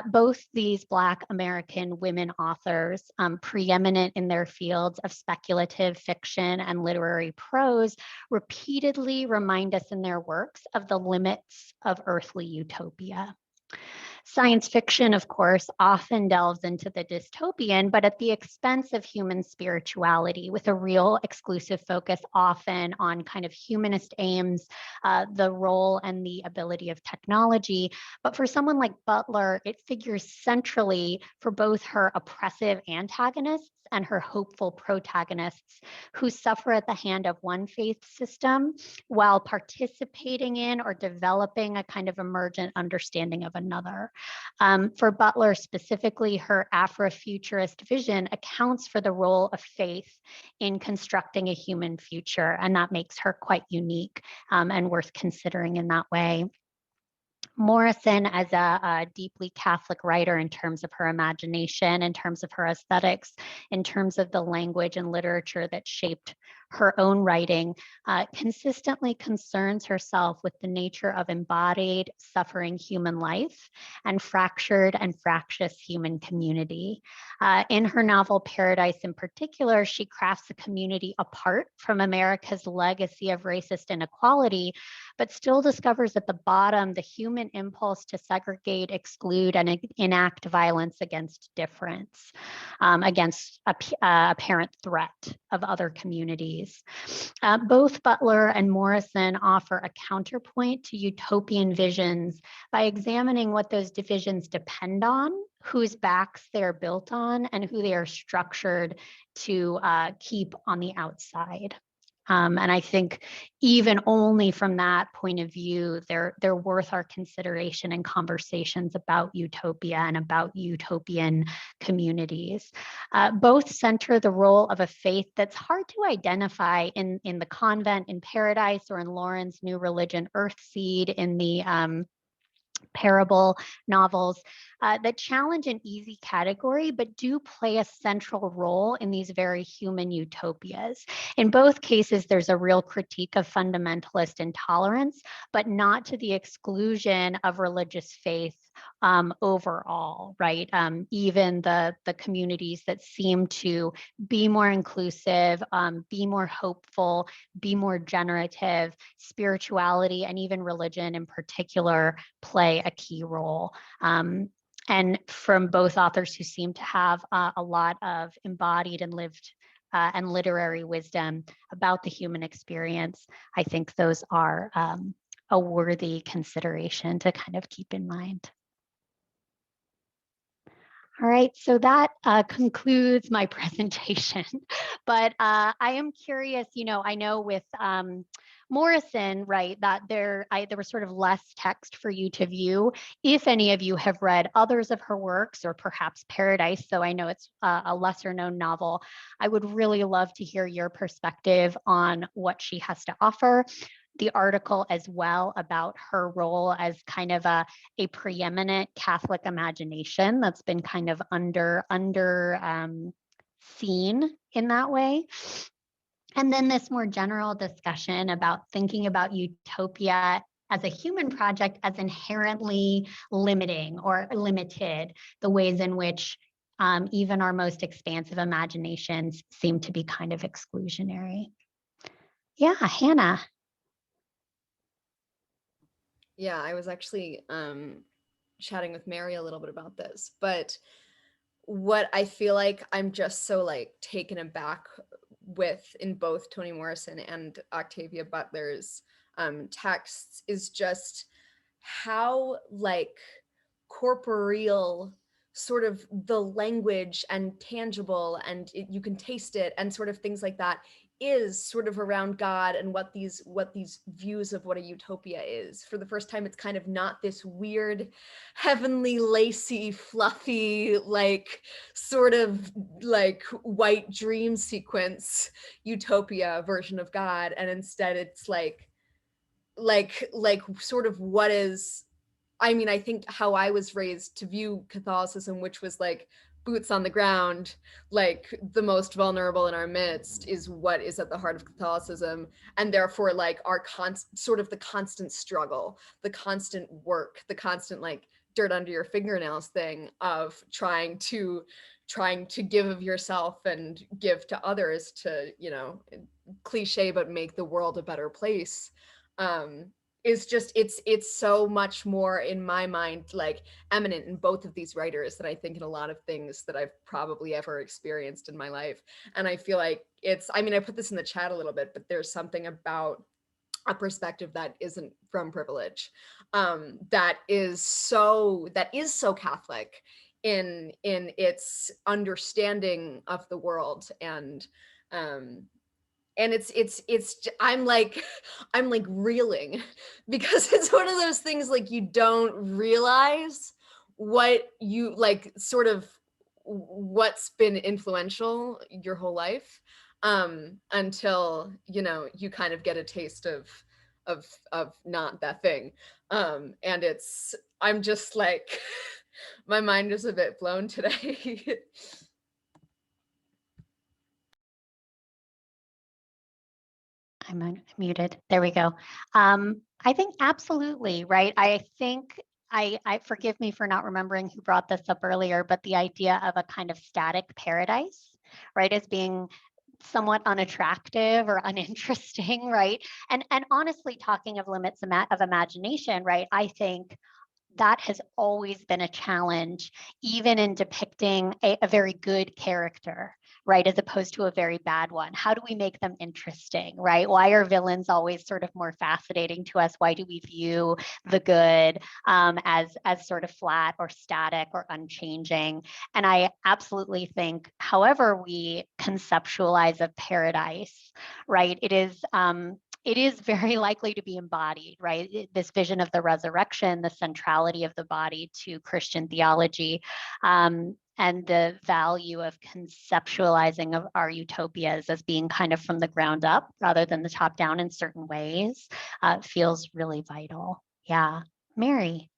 Both these Black American women authors, preeminent in their fields of speculative fiction and literary prose, repeatedly remind us in their works of the limits of earthly utopia. Science fiction, of course, often delves into the dystopian, but at the expense of human spirituality, with a real exclusive focus often on kind of humanist aims, the role and the ability of technology. But for someone like Butler, it figures centrally for both her oppressive antagonists and her hopeful protagonists who suffer at the hand of one faith system while participating in or developing a kind of emergent understanding of another. For Butler specifically, her Afrofuturist vision accounts for the role of faith in constructing a human future, and that makes her quite unique and worth considering in that way. Morrison, as a deeply Catholic writer in terms of her imagination, in terms of her aesthetics, in terms of the language and literature that shaped her own writing, consistently concerns herself with the nature of embodied, suffering human life and fractured and fractious human community. In her novel Paradise in particular, she crafts a community apart from America's legacy of racist inequality, but still discovers at the bottom the human impulse to segregate, exclude, and enact violence against difference, against apparent threat of other communities. Both Butler and Morrison offer a counterpoint to utopian visions by examining what those divisions depend on, whose backs they're built on, and who they are structured to keep on the outside. And I think even only from that point of view, they're worth our consideration and conversations about utopia and about utopian communities. Both center the role of a faith that's hard to identify in the convent in Paradise or in Lauren's New Religion Earthseed in the parable novels that challenge an easy category, but do play a central role in these very human utopias. In both cases, there's a real critique of fundamentalist intolerance, but not to the exclusion of religious faith overall, right? Even the communities that seem to be more inclusive, be more hopeful, be more generative, spirituality and even religion in particular play a key role. And from both authors who seem to have a lot of embodied and lived and literary wisdom about the human experience, I think those are a worthy consideration to kind of keep in mind. All right, so that concludes my presentation, but I am curious, I know with Morrison, right, that there was sort of less text for you to view. If any of you have read others of her works or perhaps Paradise, so I know it's a lesser known novel, I would really love to hear your perspective on what she has to offer. The article as well about her role as kind of a preeminent Catholic imagination that's been kind of seen in that way. And then this more general discussion about thinking about utopia as a human project as inherently limiting or limited, the ways in which even our most expansive imaginations seem to be kind of exclusionary. Yeah, Hannah. Yeah, I was actually chatting with Mary a little bit about this, but what I feel like I'm just so like taken aback with in both Toni Morrison and Octavia Butler's texts is just how like corporeal sort of the language and tangible and you can taste it and sort of things like that is sort of around God and what these views of what a utopia is. For the first time, it's kind of not this weird, heavenly, lacy, fluffy, like sort of like white dream sequence utopia version of God, and instead it's like sort of what is. I mean, I think how I was raised to view Catholicism, which was like boots on the ground, like the most vulnerable in our midst is what is at the heart of Catholicism. And therefore like our sort of the constant struggle, the constant work, the constant like dirt under your fingernails thing of trying to give of yourself and give to others to, you know, cliche, but make the world a better place. Is just it's so much more in my mind like eminent in both of these writers than I think in a lot of things that I've probably ever experienced in my life. And I feel like it's, I mean, I put this in the chat a little bit, but there's something about a perspective that isn't from privilege, that is so Catholic in its understanding of the world. And it's I'm like reeling because it's one of those things like you don't realize what you like sort of what's been influential your whole life until, you know, you kind of get a taste of not that thing. And it's, I'm just like my mind is a bit blown today. I'm muted. There we go. I think absolutely, right? I think I forgive me for not remembering who brought this up earlier, but the idea of a kind of static paradise, right, as being somewhat unattractive or uninteresting, right? And honestly, talking of limits of imagination, right? I think that has always been a challenge, even in depicting a very good character, right, as opposed to a very bad one. How do we make them interesting, right? Why are villains always sort of more fascinating to us? Why do we view the good as sort of flat or static or unchanging? And I absolutely think, however we conceptualize a paradise, right, it is very likely to be embodied, right? This vision of the resurrection, the centrality of the body to Christian theology, and the value of conceptualizing of our utopias as being kind of from the ground up rather than the top down in certain ways feels really vital. Yeah. Mary.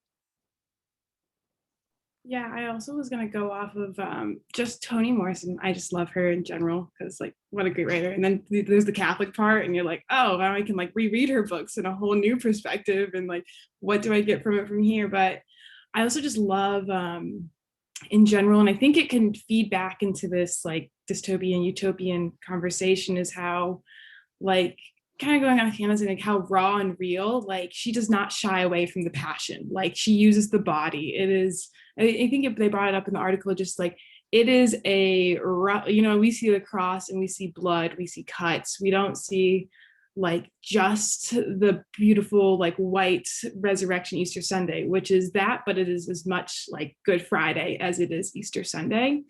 Yeah, I also was going to go off of just Toni Morrison. I just love her in general because like what a great writer. And then there's the Catholic part and you're like, oh, now I can like reread her books in a whole new perspective and like, what do I get from it from here? But I also just love in general, and I think it can feed back into this like dystopian, utopian conversation is how like kind of going on Hannah's and like how raw and real, like she does not shy away from the passion. Like she uses the body. It is, I think they brought it up in the article, just like it is a, you know, we see the cross and we see blood, we see cuts. We don't see like just the beautiful like white resurrection Easter Sunday, which is that, but it is as much like Good Friday as it is Easter Sunday.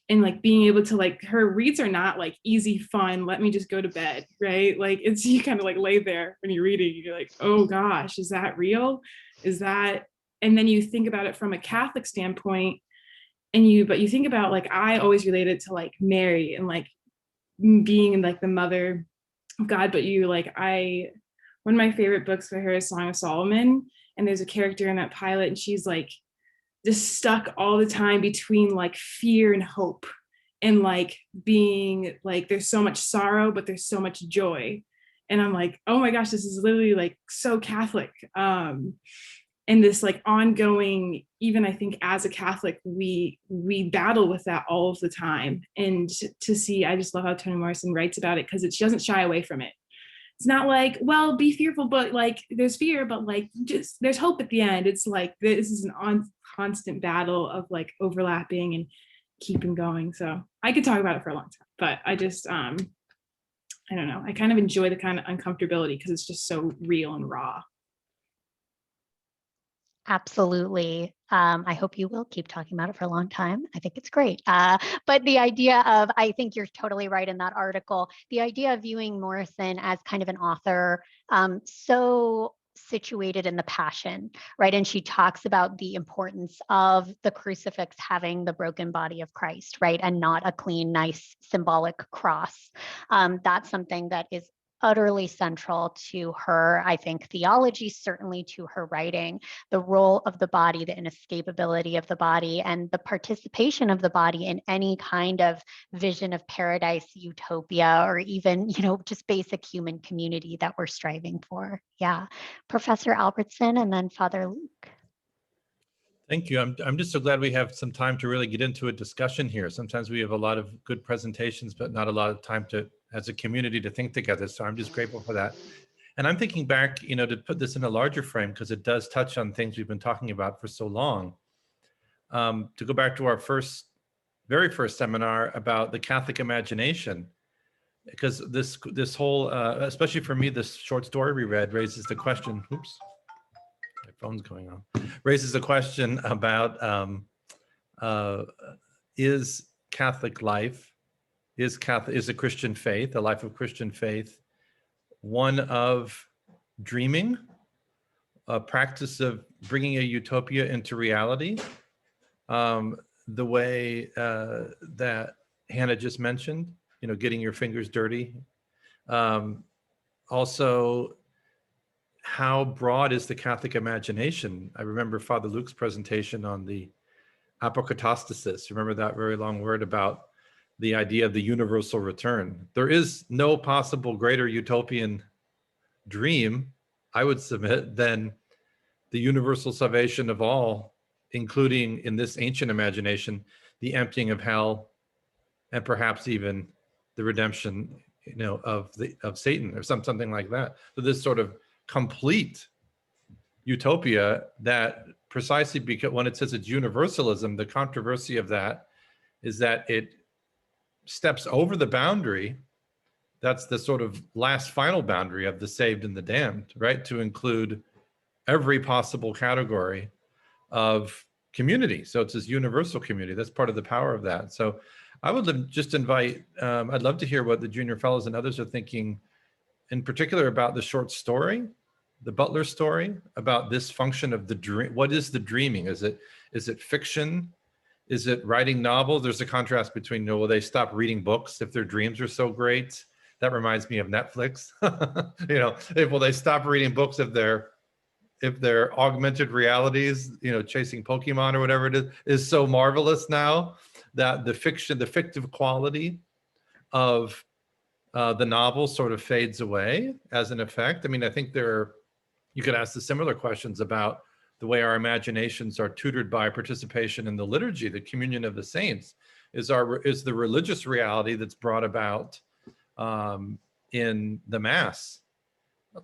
And like being able to like, her reads are not like easy, fun, let me just go to bed, right? Like it's, you kind of like lay there when you're reading, you're like, oh gosh, is that real? Is that, and then you think about it from a Catholic standpoint and but you think about like, I always relate it to like Mary and like being like the mother of God, but you like, one of my favorite books by her is Song of Solomon. And there's a character in that pilot and she's like, just stuck all the time between like fear and hope and like being like there's so much sorrow but there's so much joy And I'm like, oh my gosh, this is literally like so Catholic. And this like ongoing, even I think as a Catholic, we battle with that all of the time. And to see, I just love how Toni Morrison writes about it, because she doesn't shy away from it. It's not like, well, be fearful, but like there's fear, but like just there's hope at the end. It's like this is an constant battle of like overlapping and keeping going. So I could talk about it for a long time, but I just I don't know. I kind of enjoy the kind of uncomfortability because it's just so real and raw. Absolutely. I hope you will keep talking about it for a long time. I think it's great. But the idea of, I think you're totally right in that article, the idea of viewing Morrison as kind of an author, so situated in the Passion, right? And she talks about the importance of the crucifix having the broken body of Christ, right? And not a clean, nice, symbolic cross. That's something that is utterly central to her, I think, theology, certainly to her writing, the role of the body, the inescapability of the body, and the participation of the body in any kind of vision of paradise, utopia, or even, just basic human community that we're striving for. Yeah. Professor Albertson and then Father Luke. Thank you. I'm just so glad we have some time to really get into a discussion here. Sometimes we have a lot of good presentations, but not a lot of time to, as a community, to think together. So I'm just grateful for that. And I'm thinking back, to put this in a larger frame, because it does touch on things we've been talking about for so long. To go back to our very first seminar about the Catholic imagination, because this whole, especially for me, this short story we read raises the question, oops. My phone's going on, raises the question about is Catholic life, is a Christian faith, a life of Christian faith, one of dreaming, a practice of bringing a utopia into reality, the way that Hannah just mentioned, getting your fingers dirty. Also, how broad is the Catholic imagination? I remember Father Luke's presentation on the apokatastasis. Remember that very long word about the idea of the universal return. There is no possible greater utopian dream, I would submit, than the universal salvation of all, including in this ancient imagination, the emptying of hell, and perhaps even the redemption, of Satan or something like that. So this sort of complete utopia that, precisely because when it says it's universalism, the controversy of that is that it steps over the boundary. That's the sort of last final boundary of the saved and the damned, right? To include every possible category of community. So it's this universal community. That's part of the power of that. So I would just invite, I'd love to hear what the junior fellows and others are thinking, in particular about the short story, the Butler story, about this function of the dream. What is the dreaming? Is it fiction? Is it writing novels? There's a contrast between, will they stop reading books if their dreams are so great? That reminds me of Netflix. Will they stop reading books if their augmented realities, chasing Pokemon or whatever it is so marvelous now that the fictive quality of the novel sort of fades away as an effect? I mean, I think you could ask the similar questions about the way our imaginations are tutored by participation in the liturgy, the communion of the saints. Is the religious reality that's brought about in the Mass,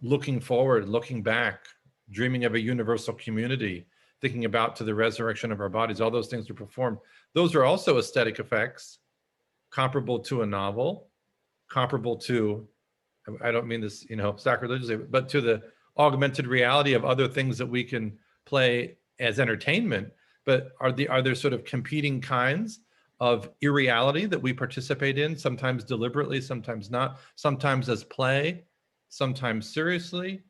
looking forward, looking back, dreaming of a universal community, thinking about to the resurrection of our bodies, all those things are performed. Those are also aesthetic effects comparable to a novel, comparable to, I don't mean this, sacrilegiously, but to the augmented reality of other things that we can play as entertainment. But are there sort of competing kinds of irreality that we participate in, sometimes deliberately, sometimes not, sometimes as play, sometimes seriously?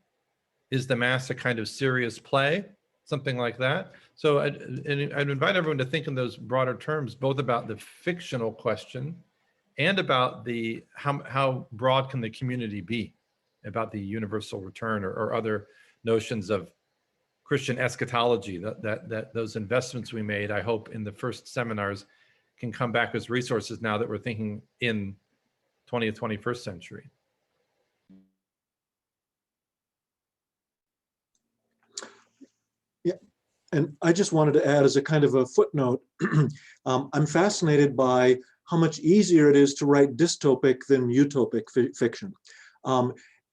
Is the Mass a kind of serious play? Something like that. So I'd invite everyone to think in those broader terms, both about the fictional question and about how broad can the community be, about the universal return or other notions of Christian eschatology, that those investments we made, I hope, in the first seminars can come back as resources now that we're thinking in 20th, 21st century. And I just wanted to add as a kind of a footnote, I'm fascinated by how much easier it is to write dystopic than utopic fiction.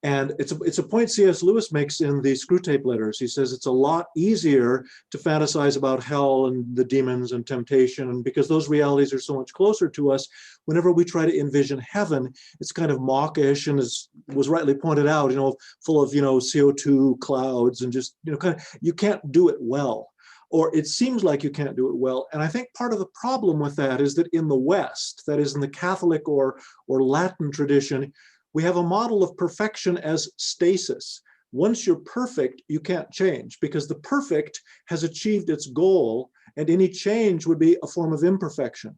And it's a point C.S. Lewis makes in the Screwtape Letters. He says it's a lot easier to fantasize about hell and the demons and temptation, and because those realities are so much closer to us, whenever we try to envision heaven, it's kind of mawkish and, as was rightly pointed out, full of, CO2 clouds and just, kind of, you can't do it well. Or it seems like you can't do it well. And I think part of the problem with that is that in the West, that is in the Catholic or Latin tradition, we have a model of perfection as stasis. Once you're perfect, you can't change because the perfect has achieved its goal, and any change would be a form of imperfection.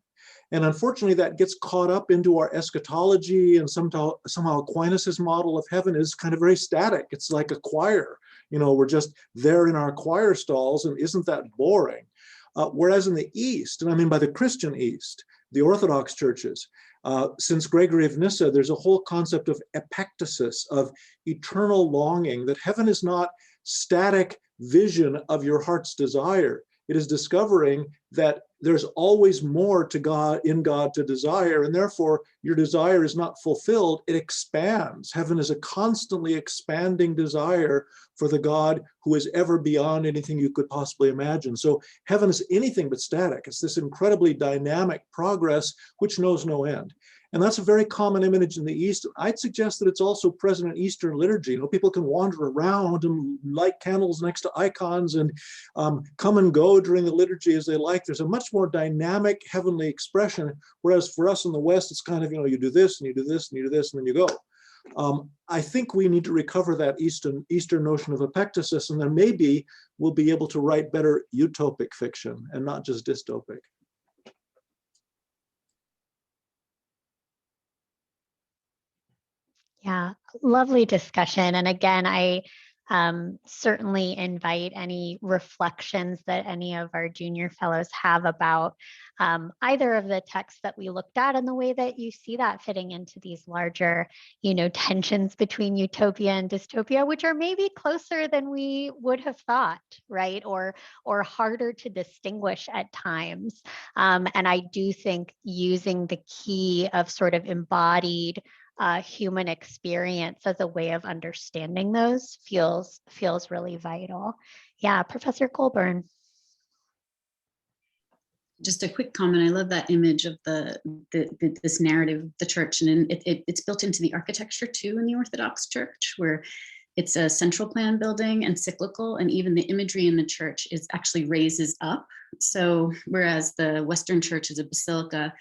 And unfortunately, that gets caught up into our eschatology, and somehow Aquinas' model of heaven is kind of very static. It's like a choir. We're just there in our choir stalls, and isn't that boring? Whereas in the East, and I mean by the Christian East, the Orthodox churches, since Gregory of Nyssa, there's a whole concept of epectasis, of eternal longing, that heaven is not static vision of your heart's desire. It is discovering that there's always more to God, in God, to desire, and therefore your desire is not fulfilled, it expands. Heaven is a constantly expanding desire for the God who is ever beyond anything you could possibly imagine. So heaven is anything but static. It's this incredibly dynamic progress which knows no end. And that's a very common image in the East. I'd suggest that it's also present in Eastern liturgy. People can wander around and light candles next to icons and come and go during the liturgy as they like. There's a much more dynamic heavenly expression, whereas for us in the West, it's kind of, you do this and you do this and you do this and then you go. I think we need to recover that Eastern notion of epectasis, and then maybe we'll be able to write better utopic fiction and not just dystopic. Yeah, lovely discussion. And again, I certainly invite any reflections that any of our junior fellows have about either of the texts that we looked at and the way that you see that fitting into these larger, tensions between utopia and dystopia, which are maybe closer than we would have thought, right? Or harder to distinguish at times. And I do think using the key of sort of embodied human experience as a way of understanding those feels really vital. Yeah, Professor Colburn. Just a quick comment. I love that image of this narrative of the church, and it's built into the architecture too in the Orthodox Church, where it's a central plan building and cyclical, and even the imagery in the church is actually raises up. So whereas the Western Church is a basilica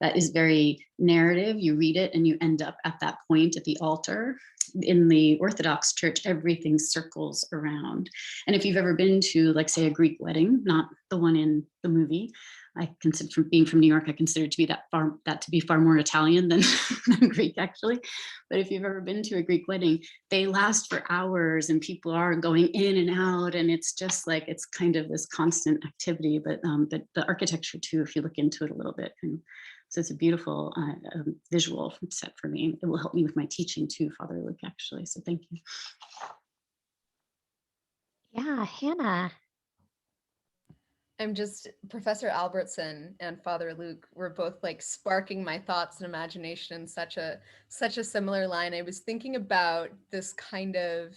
that is very narrative, you read it and you end up at that point at the altar. In the Orthodox Church, everything circles around. And if you've ever been to, like, say, a Greek wedding, not the one in the movie, I consider, from being from New York, I consider it to be that to be far more Italian than Greek, actually. But if you've ever been to a Greek wedding, they last for hours and people are going in and out, and it's just like, it's kind of this constant activity. But the architecture too, if you look into it a little bit, and so it's a beautiful visual set for me. It will help me with my teaching too, Father Luke, actually. So thank you. Yeah, Hannah. Professor Albertson and Father Luke were both like sparking my thoughts and imagination in such a similar line. I was thinking about this kind of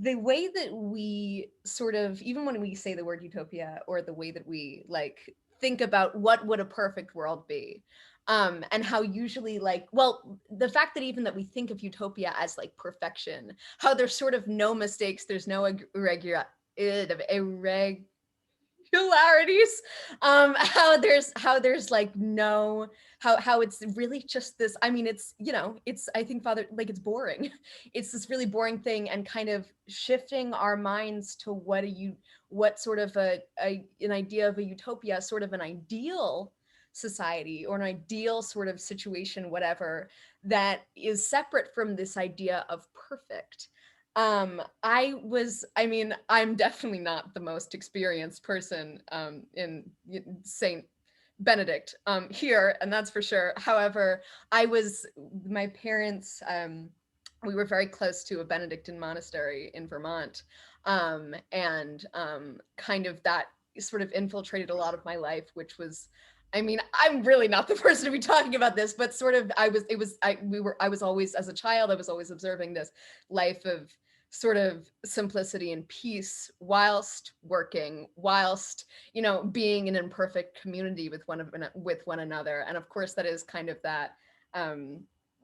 the way that we sort of, even when we say the word utopia, or the way that we like think about what would a perfect world be, and how usually the fact that even that we think of utopia as like perfection, how there's sort of no mistakes, there's no irregularities, how there's like no, how it's really just this, I mean, it's, I think, Father, like, it's boring. It's this really boring thing, and kind of shifting our minds to what sort of an idea of a utopia, sort of an ideal society or an ideal sort of situation, whatever, that is separate from this idea of perfect. I'm definitely not the most experienced person in Saint Benedict here, and that's for sure. However, my parents we were very close to a Benedictine monastery in Vermont. And kind of that sort of infiltrated a lot of my life, which was, I mean, I'm really not the person to be talking about this, but sort of I was always, as a child, I was always observing this life of sort of simplicity and peace whilst working, whilst, you know, being an imperfect community with one another. And of course that is kind of that,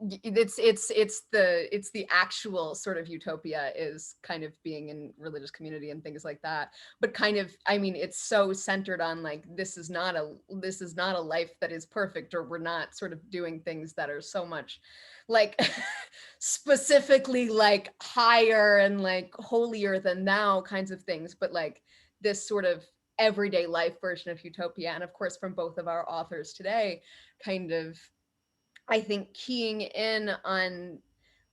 it's the actual sort of utopia is kind of being in religious community and things like that, but kind of, I mean, it's so centered on like, this is not a life that is perfect, or we're not sort of doing things that are so much like specifically like higher and like holier than thou kinds of things, but like this sort of everyday life version of utopia. And of course from both of our authors today, kind of, I think, keying in on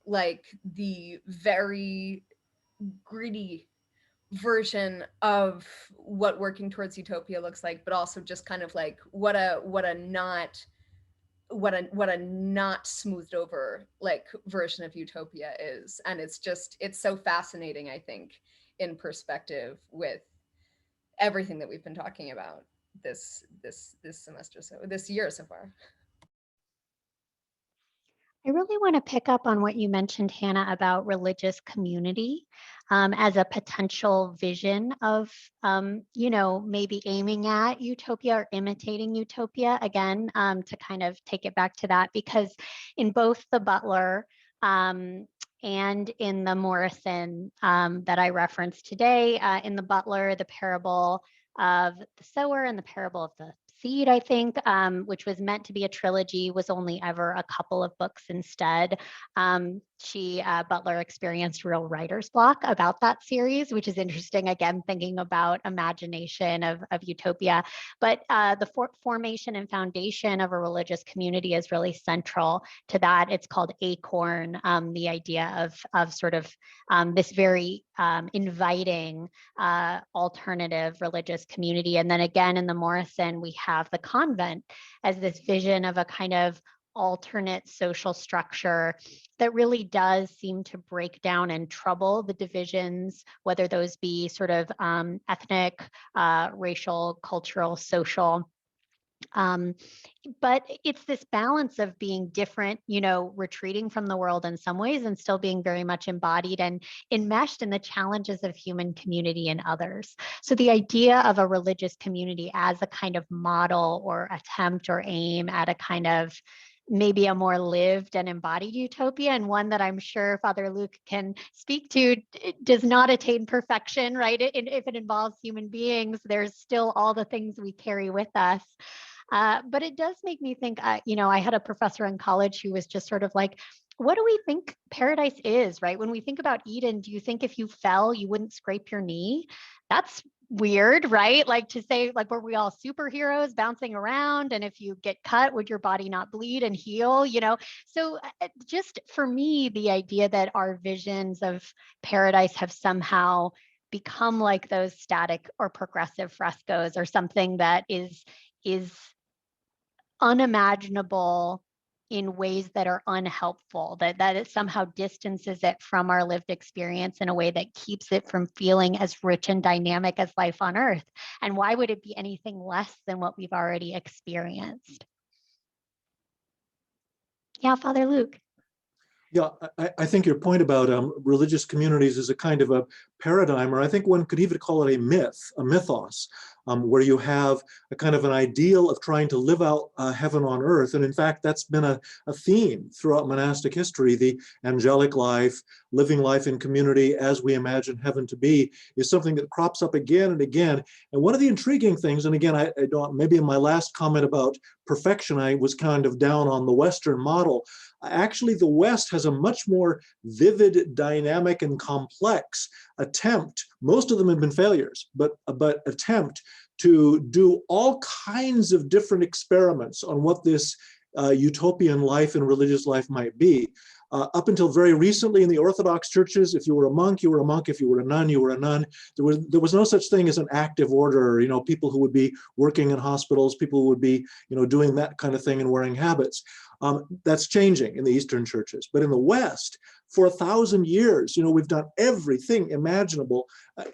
like the very gritty version of what working towards utopia looks like, but also just kind of like what a not smoothed over like version of utopia is. And it's so fascinating, I think, in perspective with everything that we've been talking about this semester, so this year so far. I really want to pick up on what you mentioned, Hannah, about religious community as a potential vision of, you know, maybe aiming at utopia or imitating utopia again, to kind of take it back to that, because in both the Butler and in the Morrison that I referenced today, in the Butler, the parable of the sower and the parable of the seed, I think, which was meant to be a trilogy, was only ever a couple of books instead. Butler experienced real writer's block about that series, which is interesting, again, thinking about imagination of utopia. But the formation and foundation of a religious community is really central to that. It's called Acorn, the idea of sort of this very inviting alternative religious community. And then again, in the Morrison, we have the convent as this vision of a kind of alternate social structure that really does seem to break down and trouble the divisions, whether those be sort of ethnic, racial, cultural, social. But it's this balance of being different, you know, retreating from the world in some ways and still being very much embodied and enmeshed in the challenges of human community and others. So the idea of a religious community as a kind of model or attempt or aim at a kind of maybe a more lived and embodied utopia, and one that I'm sure Father Luke can speak to, does not attain perfection, right? If it involves human beings, there's still all the things we carry with us. But it does make me think, you know, I had a professor in college who was just sort of like, what do we think paradise is, right? When we think about Eden, do you think if you fell, you wouldn't scrape your knee? That's weird, right? Like to say, like, were we all superheroes bouncing around? And if you get cut, would your body not bleed and heal, you know? So just for me, the idea that our visions of paradise have somehow become like those static or progressive frescoes, or something that is unimaginable in ways that are unhelpful, that it somehow distances it from our lived experience in a way that keeps it from feeling as rich and dynamic as life on earth. And why would it be anything less than what we've already experienced? Yeah, Father Luke. Yeah, I think your point about religious communities is a kind of a paradigm, or I think one could even call it a myth, a mythos, where you have a kind of an ideal of trying to live out heaven on earth. And in fact, that's been a theme throughout monastic history. The angelic life, living life in community as we imagine heaven to be, is something that crops up again and again. And one of the intriguing things, and again, I don't, maybe in my last comment about perfection, I was kind of down on the Western model. Actually, the West has a much more vivid, dynamic, and complex attempt. Most of them have been failures, but attempt to do all kinds of different experiments on what this utopian life and religious life might be. Up until very recently in the Orthodox churches, if you were a monk, you were a monk. If you were a nun, you were a nun. There was no such thing as an active order, you know, people who would be working in hospitals, people who would be, you know, doing that kind of thing and wearing habits. That's changing in the Eastern churches. But in the West, for 1,000 years, we've done everything imaginable.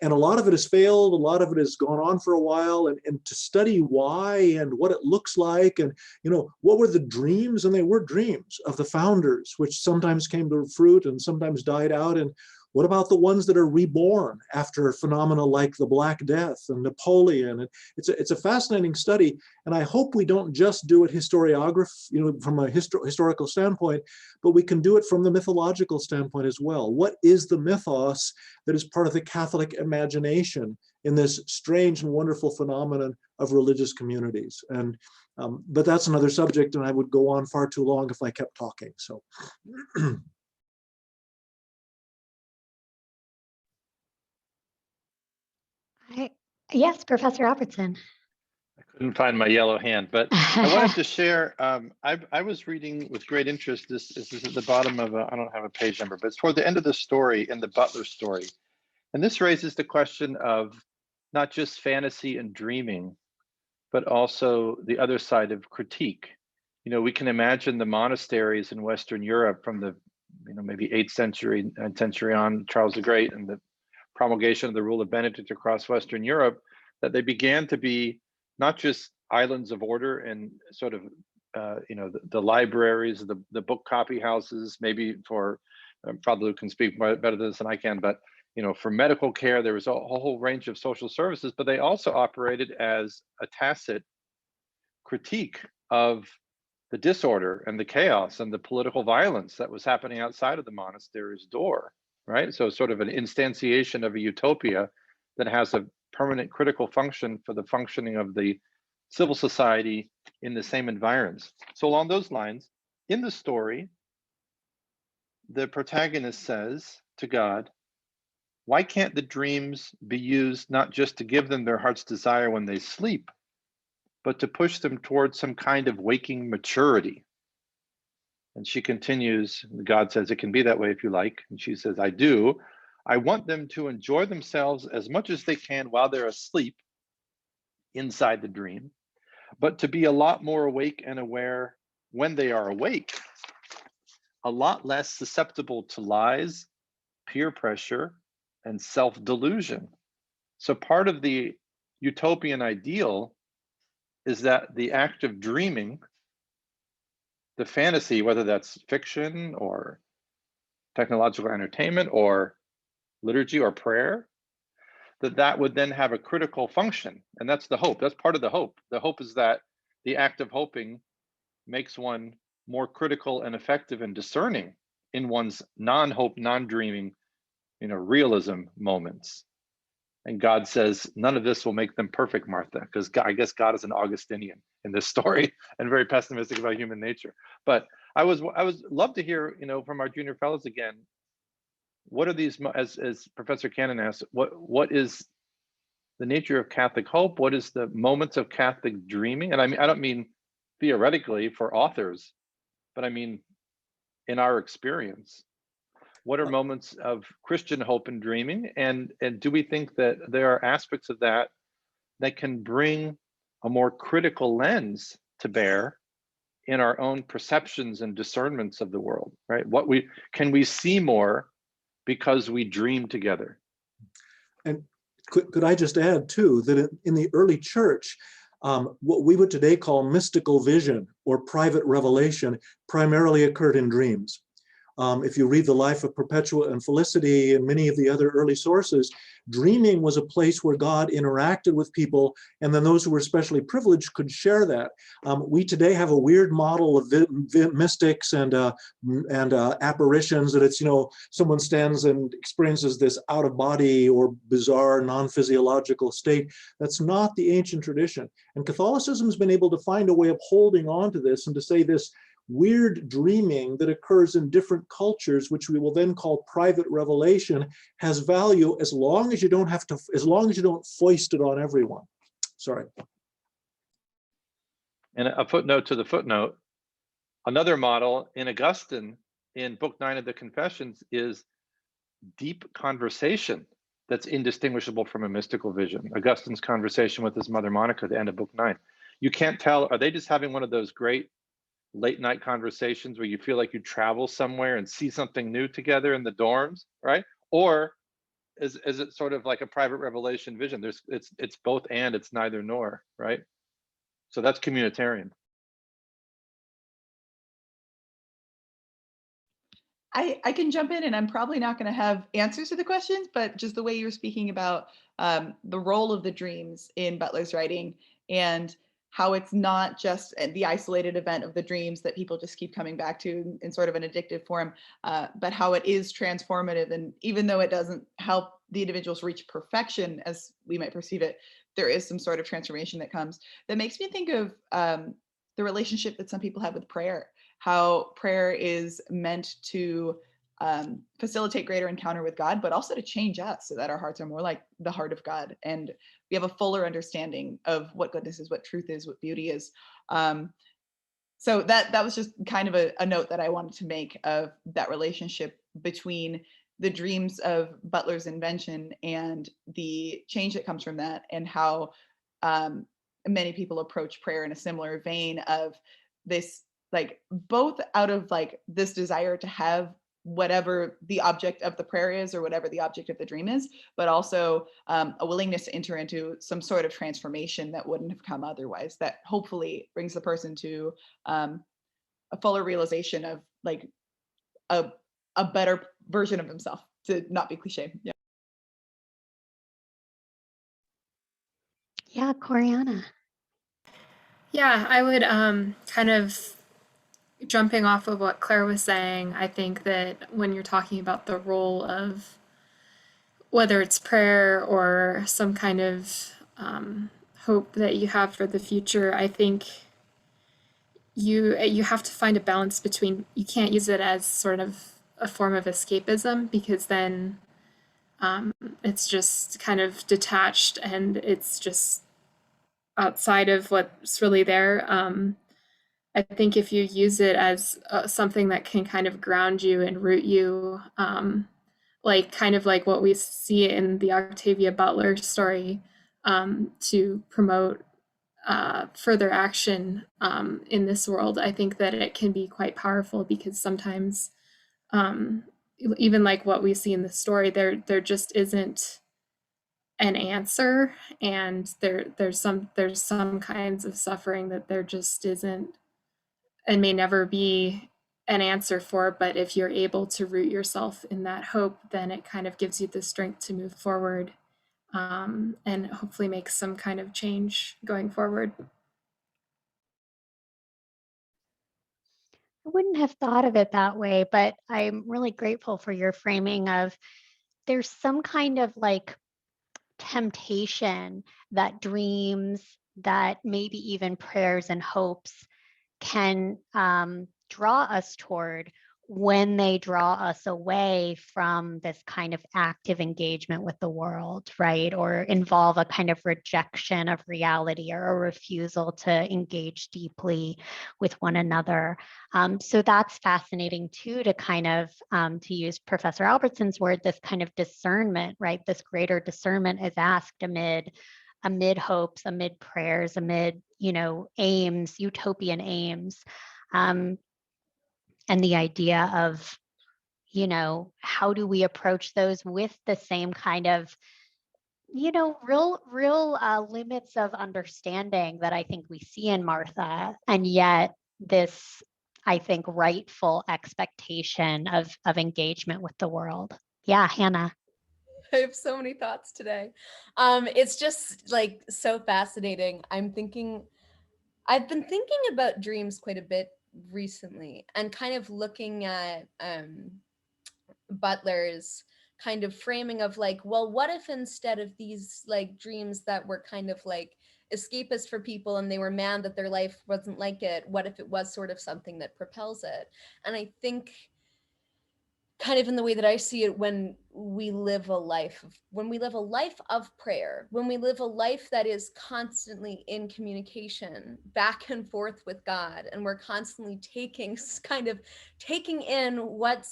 And a lot of it has failed. A lot of it has gone on for a while. And to study why and what it looks like and, what were the dreams? And they were dreams of the founders, which sometimes came to fruit and sometimes died out. And what about the ones that are reborn after phenomena like the Black Death and Napoleon? And it's a fascinating study, and I hope we don't just do it from a historical standpoint, but we can do it from the mythological standpoint as well. What is the mythos that is part of the Catholic imagination in this strange and wonderful phenomenon of religious communities? And but that's another subject, and I would go on far too long if I kept talking. So. Yes, Professor Albertson. I couldn't find my yellow hand, but I wanted to share. I was reading with great interest. This is at the bottom of I don't have a page number, but it's toward the end of the story in the Butler story. And this raises the question of not just fantasy and dreaming, but also the other side of critique. We can imagine the monasteries in Western Europe from the maybe 8th century, 9th century on, Charles the Great, and the promulgation of the rule of Benedict across Western Europe, that they began to be not just islands of order and sort of, the libraries, the book copy houses, maybe for, probably can speak better than this than I can, but for medical care, there was a whole range of social services, but they also operated as a tacit critique of the disorder and the chaos and the political violence that was happening outside of the monastery's door. Right? So sort of an instantiation of a utopia that has a permanent critical function for the functioning of the civil society in the same environs. So along those lines, in the story, the protagonist says to God, why can't the dreams be used not just to give them their heart's desire when they sleep, but to push them towards some kind of waking maturity? And she continues, God says, it can be that way if you like. And she says, I do. I want them to enjoy themselves as much as they can while they're asleep inside the dream, but to be a lot more awake and aware when they are awake, a lot less susceptible to lies, peer pressure, and self-delusion. So part of the utopian ideal is that the act of dreaming, the fantasy, whether that's fiction or technological entertainment or liturgy or prayer, that would then have a critical function. And that's the hope. That's part of the hope. The hope is that the act of hoping makes one more critical and effective and discerning in one's non-hope, non-dreaming, realism moments. And God says, none of this will make them perfect, Martha, because I guess God is an Augustinian in this story and very pessimistic about human nature. But I was love to hear, from our junior fellows again, what are these, as Professor Cannon asked, what is the nature of Catholic hope? What is the moments of Catholic dreaming? And I don't mean theoretically for authors, but I mean in our experience. What are moments of Christian hope and dreaming? And do we think that there are aspects of that that can bring a more critical lens to bear in our own perceptions and discernments of the world, right? Can we see more because we dream together? And could I just add too, that in the early church, what we would today call mystical vision or private revelation primarily occurred in dreams. If you read the life of Perpetua and Felicity and many of the other early sources, dreaming was a place where God interacted with people, and then those who were especially privileged could share that. We today have a weird model of mystics and apparitions, that it's, someone stands and experiences this out-of-body or bizarre non-physiological state. That's not the ancient tradition. And Catholicism has been able to find a way of holding on to this and to say this weird dreaming that occurs in different cultures, which we will then call private revelation, has value as long as you don't foist it on everyone. Sorry. And a footnote to the footnote, another model in Augustine in Book 9 of the Confessions is deep conversation that's indistinguishable from a mystical vision. Augustine's conversation with his mother Monica at the end of Book 9. You can't tell, are they just having one of those great late night conversations where you feel like you travel somewhere and see something new together in the dorms, right? Or is it sort of like a private revelation vision? It's both and it's neither nor, right? So that's communitarian. I can jump in, and I'm probably not going to have answers to the questions, but just the way you were speaking about the role of the dreams in Butler's writing, and how it's not just the isolated event of the dreams that people just keep coming back to in sort of an addictive form, but how it is transformative. And even though it doesn't help the individuals reach perfection as we might perceive it, there is some sort of transformation that comes. That makes me think of the relationship that some people have with prayer, how prayer is meant to facilitate greater encounter with God, but also to change us so that our hearts are more like the heart of God, and we have a fuller understanding of what goodness is, what truth is, what beauty is. So that was just kind of a note that I wanted to make of that relationship between the dreams of Butler's invention and the change that comes from that, and how many people approach prayer in a similar vein of this, like both out of like this desire to have whatever the object of the prayer is or whatever the object of the dream is, but also a willingness to enter into some sort of transformation that wouldn't have come otherwise, that hopefully brings the person to a fuller realization of like a better version of himself, to not be cliche. Yeah. Yeah, Coriana. Yeah, I would kind of jumping off of what Claire was saying. I think that when you're talking about the role of whether it's prayer or some kind of hope that you have for the future, I think you have to find a balance between, you can't use it as sort of a form of escapism, because then it's just kind of detached and it's just outside of what's really there. I think if you use it as something that can kind of ground you and root you, like kind of like what we see in the Octavia Butler story, to promote further action in this world, I think that it can be quite powerful, because sometimes even like what we see in the story, there just isn't an answer, and there's some kinds of suffering that there just isn't and may never be an answer for. But if you're able to root yourself in that hope, then it kind of gives you the strength to move forward, and hopefully make some kind of change going forward. I wouldn't have thought of it that way, but I'm really grateful for your framing of there's some kind of like temptation that dreams, that maybe even prayers and hopes can draw us toward when they draw us away from this kind of active engagement with the world, right? Or involve a kind of rejection of reality or a refusal to engage deeply with one another. So that's fascinating too, to kind of, to use Professor Albertson's word, this kind of discernment, right? This greater discernment is asked amid hopes, amid prayers, amid, aims, utopian aims. And the idea of, how do we approach those with the same kind of, real limits of understanding that I think we see in Martha, and yet this, I think, rightful expectation of engagement with the world. Yeah, Hannah. I have so many thoughts today. It's just like so fascinating. I've been thinking about dreams quite a bit recently, and kind of looking at Butler's kind of framing of like, well, what if instead of these like dreams that were kind of like escapist for people and they were mad that their life wasn't like it, what if it was sort of something that propels it? And I think kind of in the way that I see it, when we live a life of prayer, when we live a life that is constantly in communication back and forth with God, and we're constantly taking in what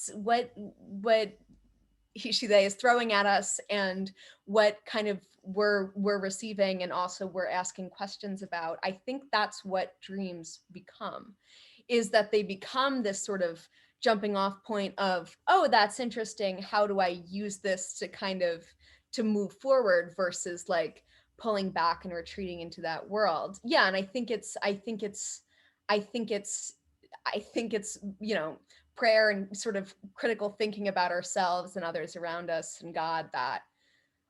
she, they is throwing at us, and what kind of we're receiving, and also we're asking questions about, I think that's what dreams become. is that they become this sort of jumping off point of, oh, that's interesting, how do I use this to kind of to move forward, versus like pulling back and retreating into that world. Yeah, and I think it's you know, prayer and sort of critical thinking about ourselves and others around us and God that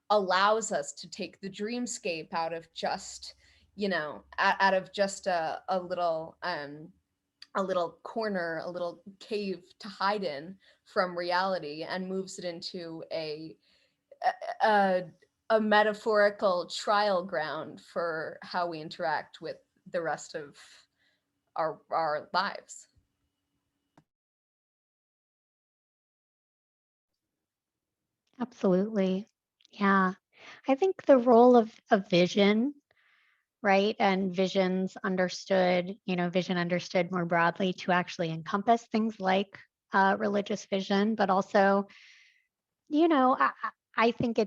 allows us to take the dreamscape out of just, you know, out of just a little corner, a little cave to hide in from reality, and moves it into a metaphorical trial ground for how we interact with the rest of our lives. Absolutely. Yeah. I think the role of vision, right? And visions understood, you know, vision understood more broadly to actually encompass things like religious vision, but also, you know, I think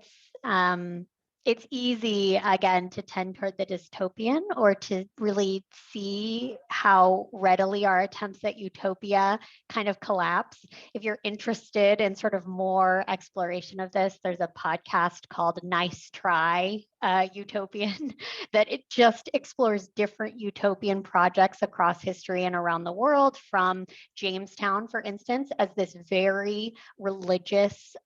it's easy again to tend toward the dystopian, or to really see how readily our attempts at utopia kind of collapse. If you're interested in sort of more exploration of this, there's a podcast called Nice Try Utopian that it just explores different utopian projects across history and around the world, from Jamestown, for instance, as this very religious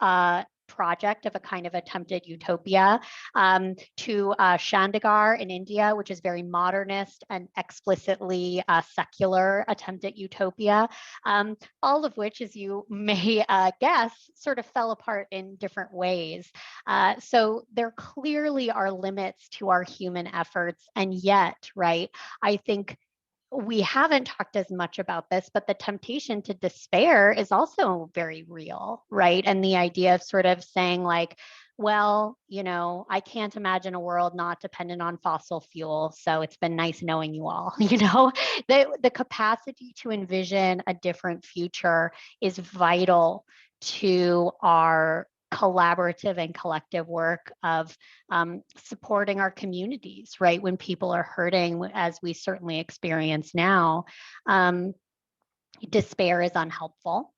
project of a kind of attempted utopia, to Chandigarh in India, which is very modernist and explicitly secular attempt at utopia, all of which, as you may guess, sort of fell apart in different ways. So there clearly are limits to our human efforts, and yet, right, I think we haven't talked as much about this, but the temptation to despair is also very real, right? And the idea of sort of saying like, well, you know, I can't imagine a world not dependent on fossil fuel, so it's been nice knowing you all. You know, the capacity to envision a different future is vital to our collaborative and collective work of supporting our communities, right? When people are hurting, as we certainly experience now, despair is unhelpful,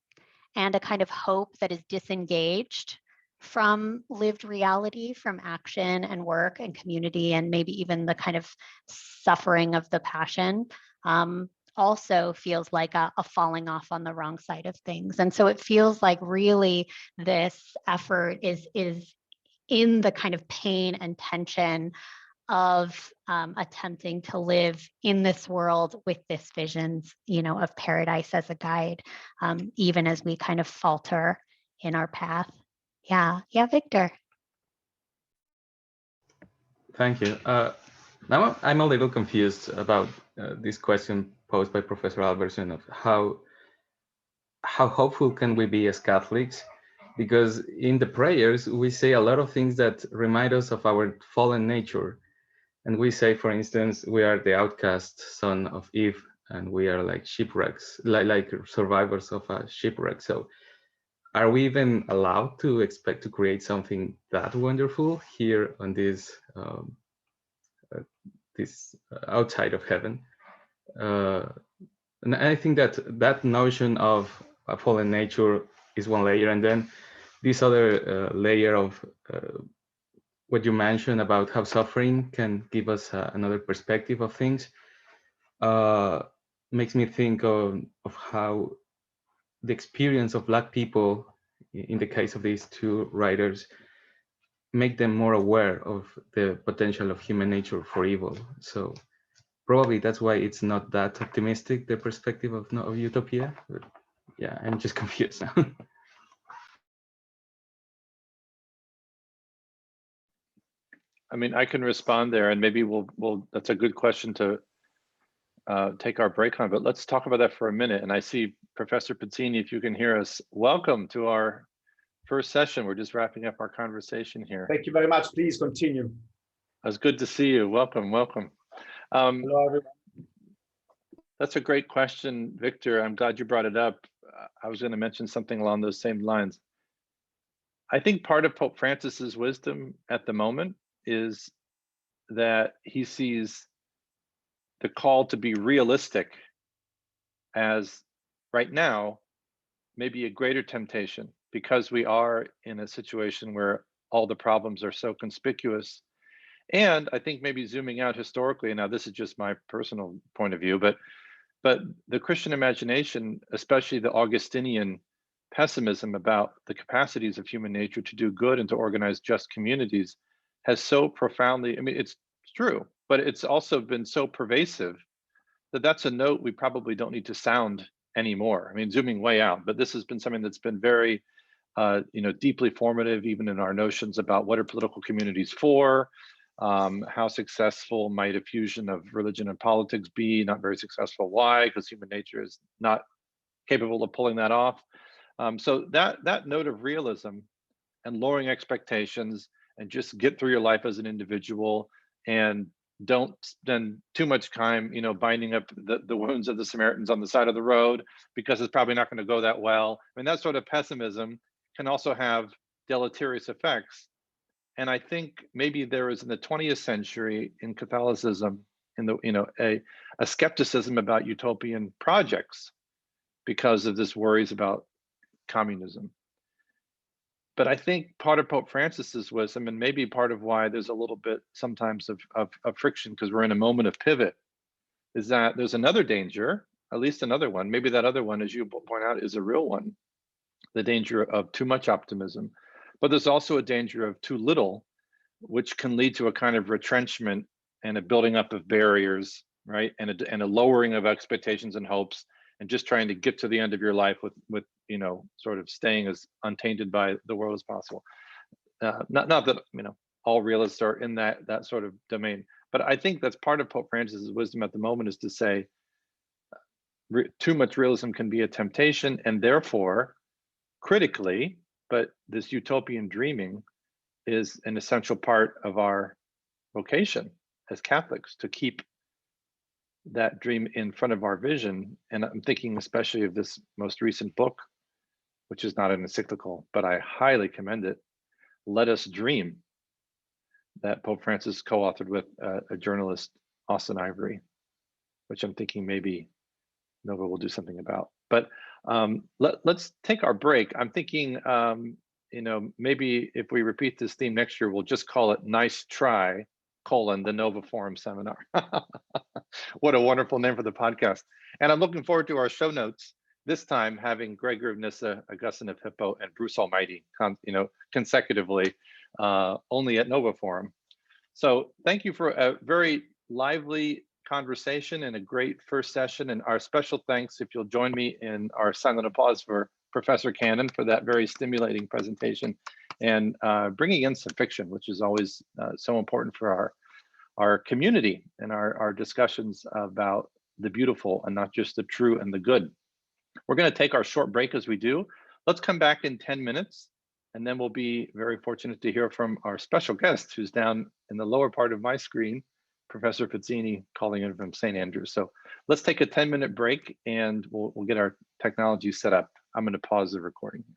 and a kind of hope that is disengaged from lived reality, from action and work and community, and maybe even the kind of suffering of the passion, also feels like a falling off on the wrong side of things. And so it feels like really this effort is in the kind of pain and tension of attempting to live in this world with this visions, you know, of paradise as a guide, even as we kind of falter in our path. Yeah, Victor. Thank you. Now I'm a little confused about this question posed by Professor Albertson of how hopeful can we be as Catholics? Because in the prayers, we say a lot of things that remind us of our fallen nature. And we say, for instance, we are the outcast son of Eve, and we are like shipwrecks, like survivors of a shipwreck. So are we even allowed to expect to create something that wonderful here on this outside of heaven? And I think that notion of a fallen nature is one layer, and then this other layer of what you mentioned about how suffering can give us another perspective of things makes me think of how the experience of Black people, in the case of these two writers, make them more aware of the potential of human nature for evil. So probably that's why it's not that optimistic, the perspective of Utopia. But yeah, I'm just confused now. I mean, I can respond there, and maybe we'll that's a good question to take our break on, but let's talk about that for a minute. And I see Professor Pizzini, if you can hear us, welcome to our first session. We're just wrapping up our conversation here. Thank you very much. Please continue. It's good to see you. Welcome. Hello, everyone. That's a great question, Victor. I'm glad you brought it up. I was going to mention something along those same lines. I think part of Pope Francis's wisdom at the moment is that he sees the call to be realistic as right now maybe a greater temptation, because we are in a situation where all the problems are so conspicuous. And I think maybe zooming out historically, now this is just my personal point of view, but the Christian imagination, especially the Augustinian pessimism about the capacities of human nature to do good and to organize just communities, has so profoundly, I mean, it's true, but it's also been so pervasive that that's a note we probably don't need to sound anymore. I mean, zooming way out, but this has been something that's been very, deeply formative, even in our notions about what are political communities for, how successful might a fusion of religion and politics be, not very successful. Why? Because human nature is not capable of pulling that off. So that note of realism and lowering expectations and just get through your life as an individual and don't spend too much time, binding up the wounds of the Samaritans on the side of the road because it's probably not going to go that well. I mean, that sort of pessimism can also have deleterious effects. And I think maybe there is in the 20th century in Catholicism, in the a skepticism about utopian projects because of this worries about communism. But I think part of Pope Francis's wisdom, and maybe part of why there's a little bit sometimes of friction because we're in a moment of pivot, is that there's another danger, at least another one. Maybe that other one, as you point out, is a real one, the danger of too much optimism. But there's also a danger of too little, which can lead to a kind of retrenchment and a building up of barriers, right? And a lowering of expectations and hopes, and just trying to get to the end of your life with sort of staying as untainted by the world as possible. Not that all realists are in that sort of domain, but I think that's part of Pope Francis's wisdom at the moment, is to say too much realism can be a temptation, and therefore critically, but this utopian dreaming is an essential part of our vocation as Catholics, to keep that dream in front of our vision. And I'm thinking especially of this most recent book, which is not an encyclical, but I highly commend it, Let Us Dream, that Pope Francis co-authored with a journalist, Austin Ivory, which I'm thinking maybe Nova will do something about. But let's take our break. I'm thinking, maybe if we repeat this theme next year, we'll just call it Nice Try, the Nova Forum Seminar. What a wonderful name for the podcast. And I'm looking forward to our show notes, this time having Gregor of Nyssa, Augustine of Hippo, and Bruce Almighty, consecutively, only at Nova Forum. So thank you for a very lively conversation and a great first session. And our special thanks, if you'll join me in our silent applause for Professor Cannon for that very stimulating presentation and bringing in some fiction, which is always so important for our community and our discussions about the beautiful and not just the true and the good. We're going to take our short break as we do. Let's come back in 10 minutes, and then we'll be very fortunate to hear from our special guest, who's down in the lower part of my screen, Professor Pizzini, calling in from St. Andrews. So let's take a 10-minute break, and we'll get our technology set up. I'm going to pause the recording here.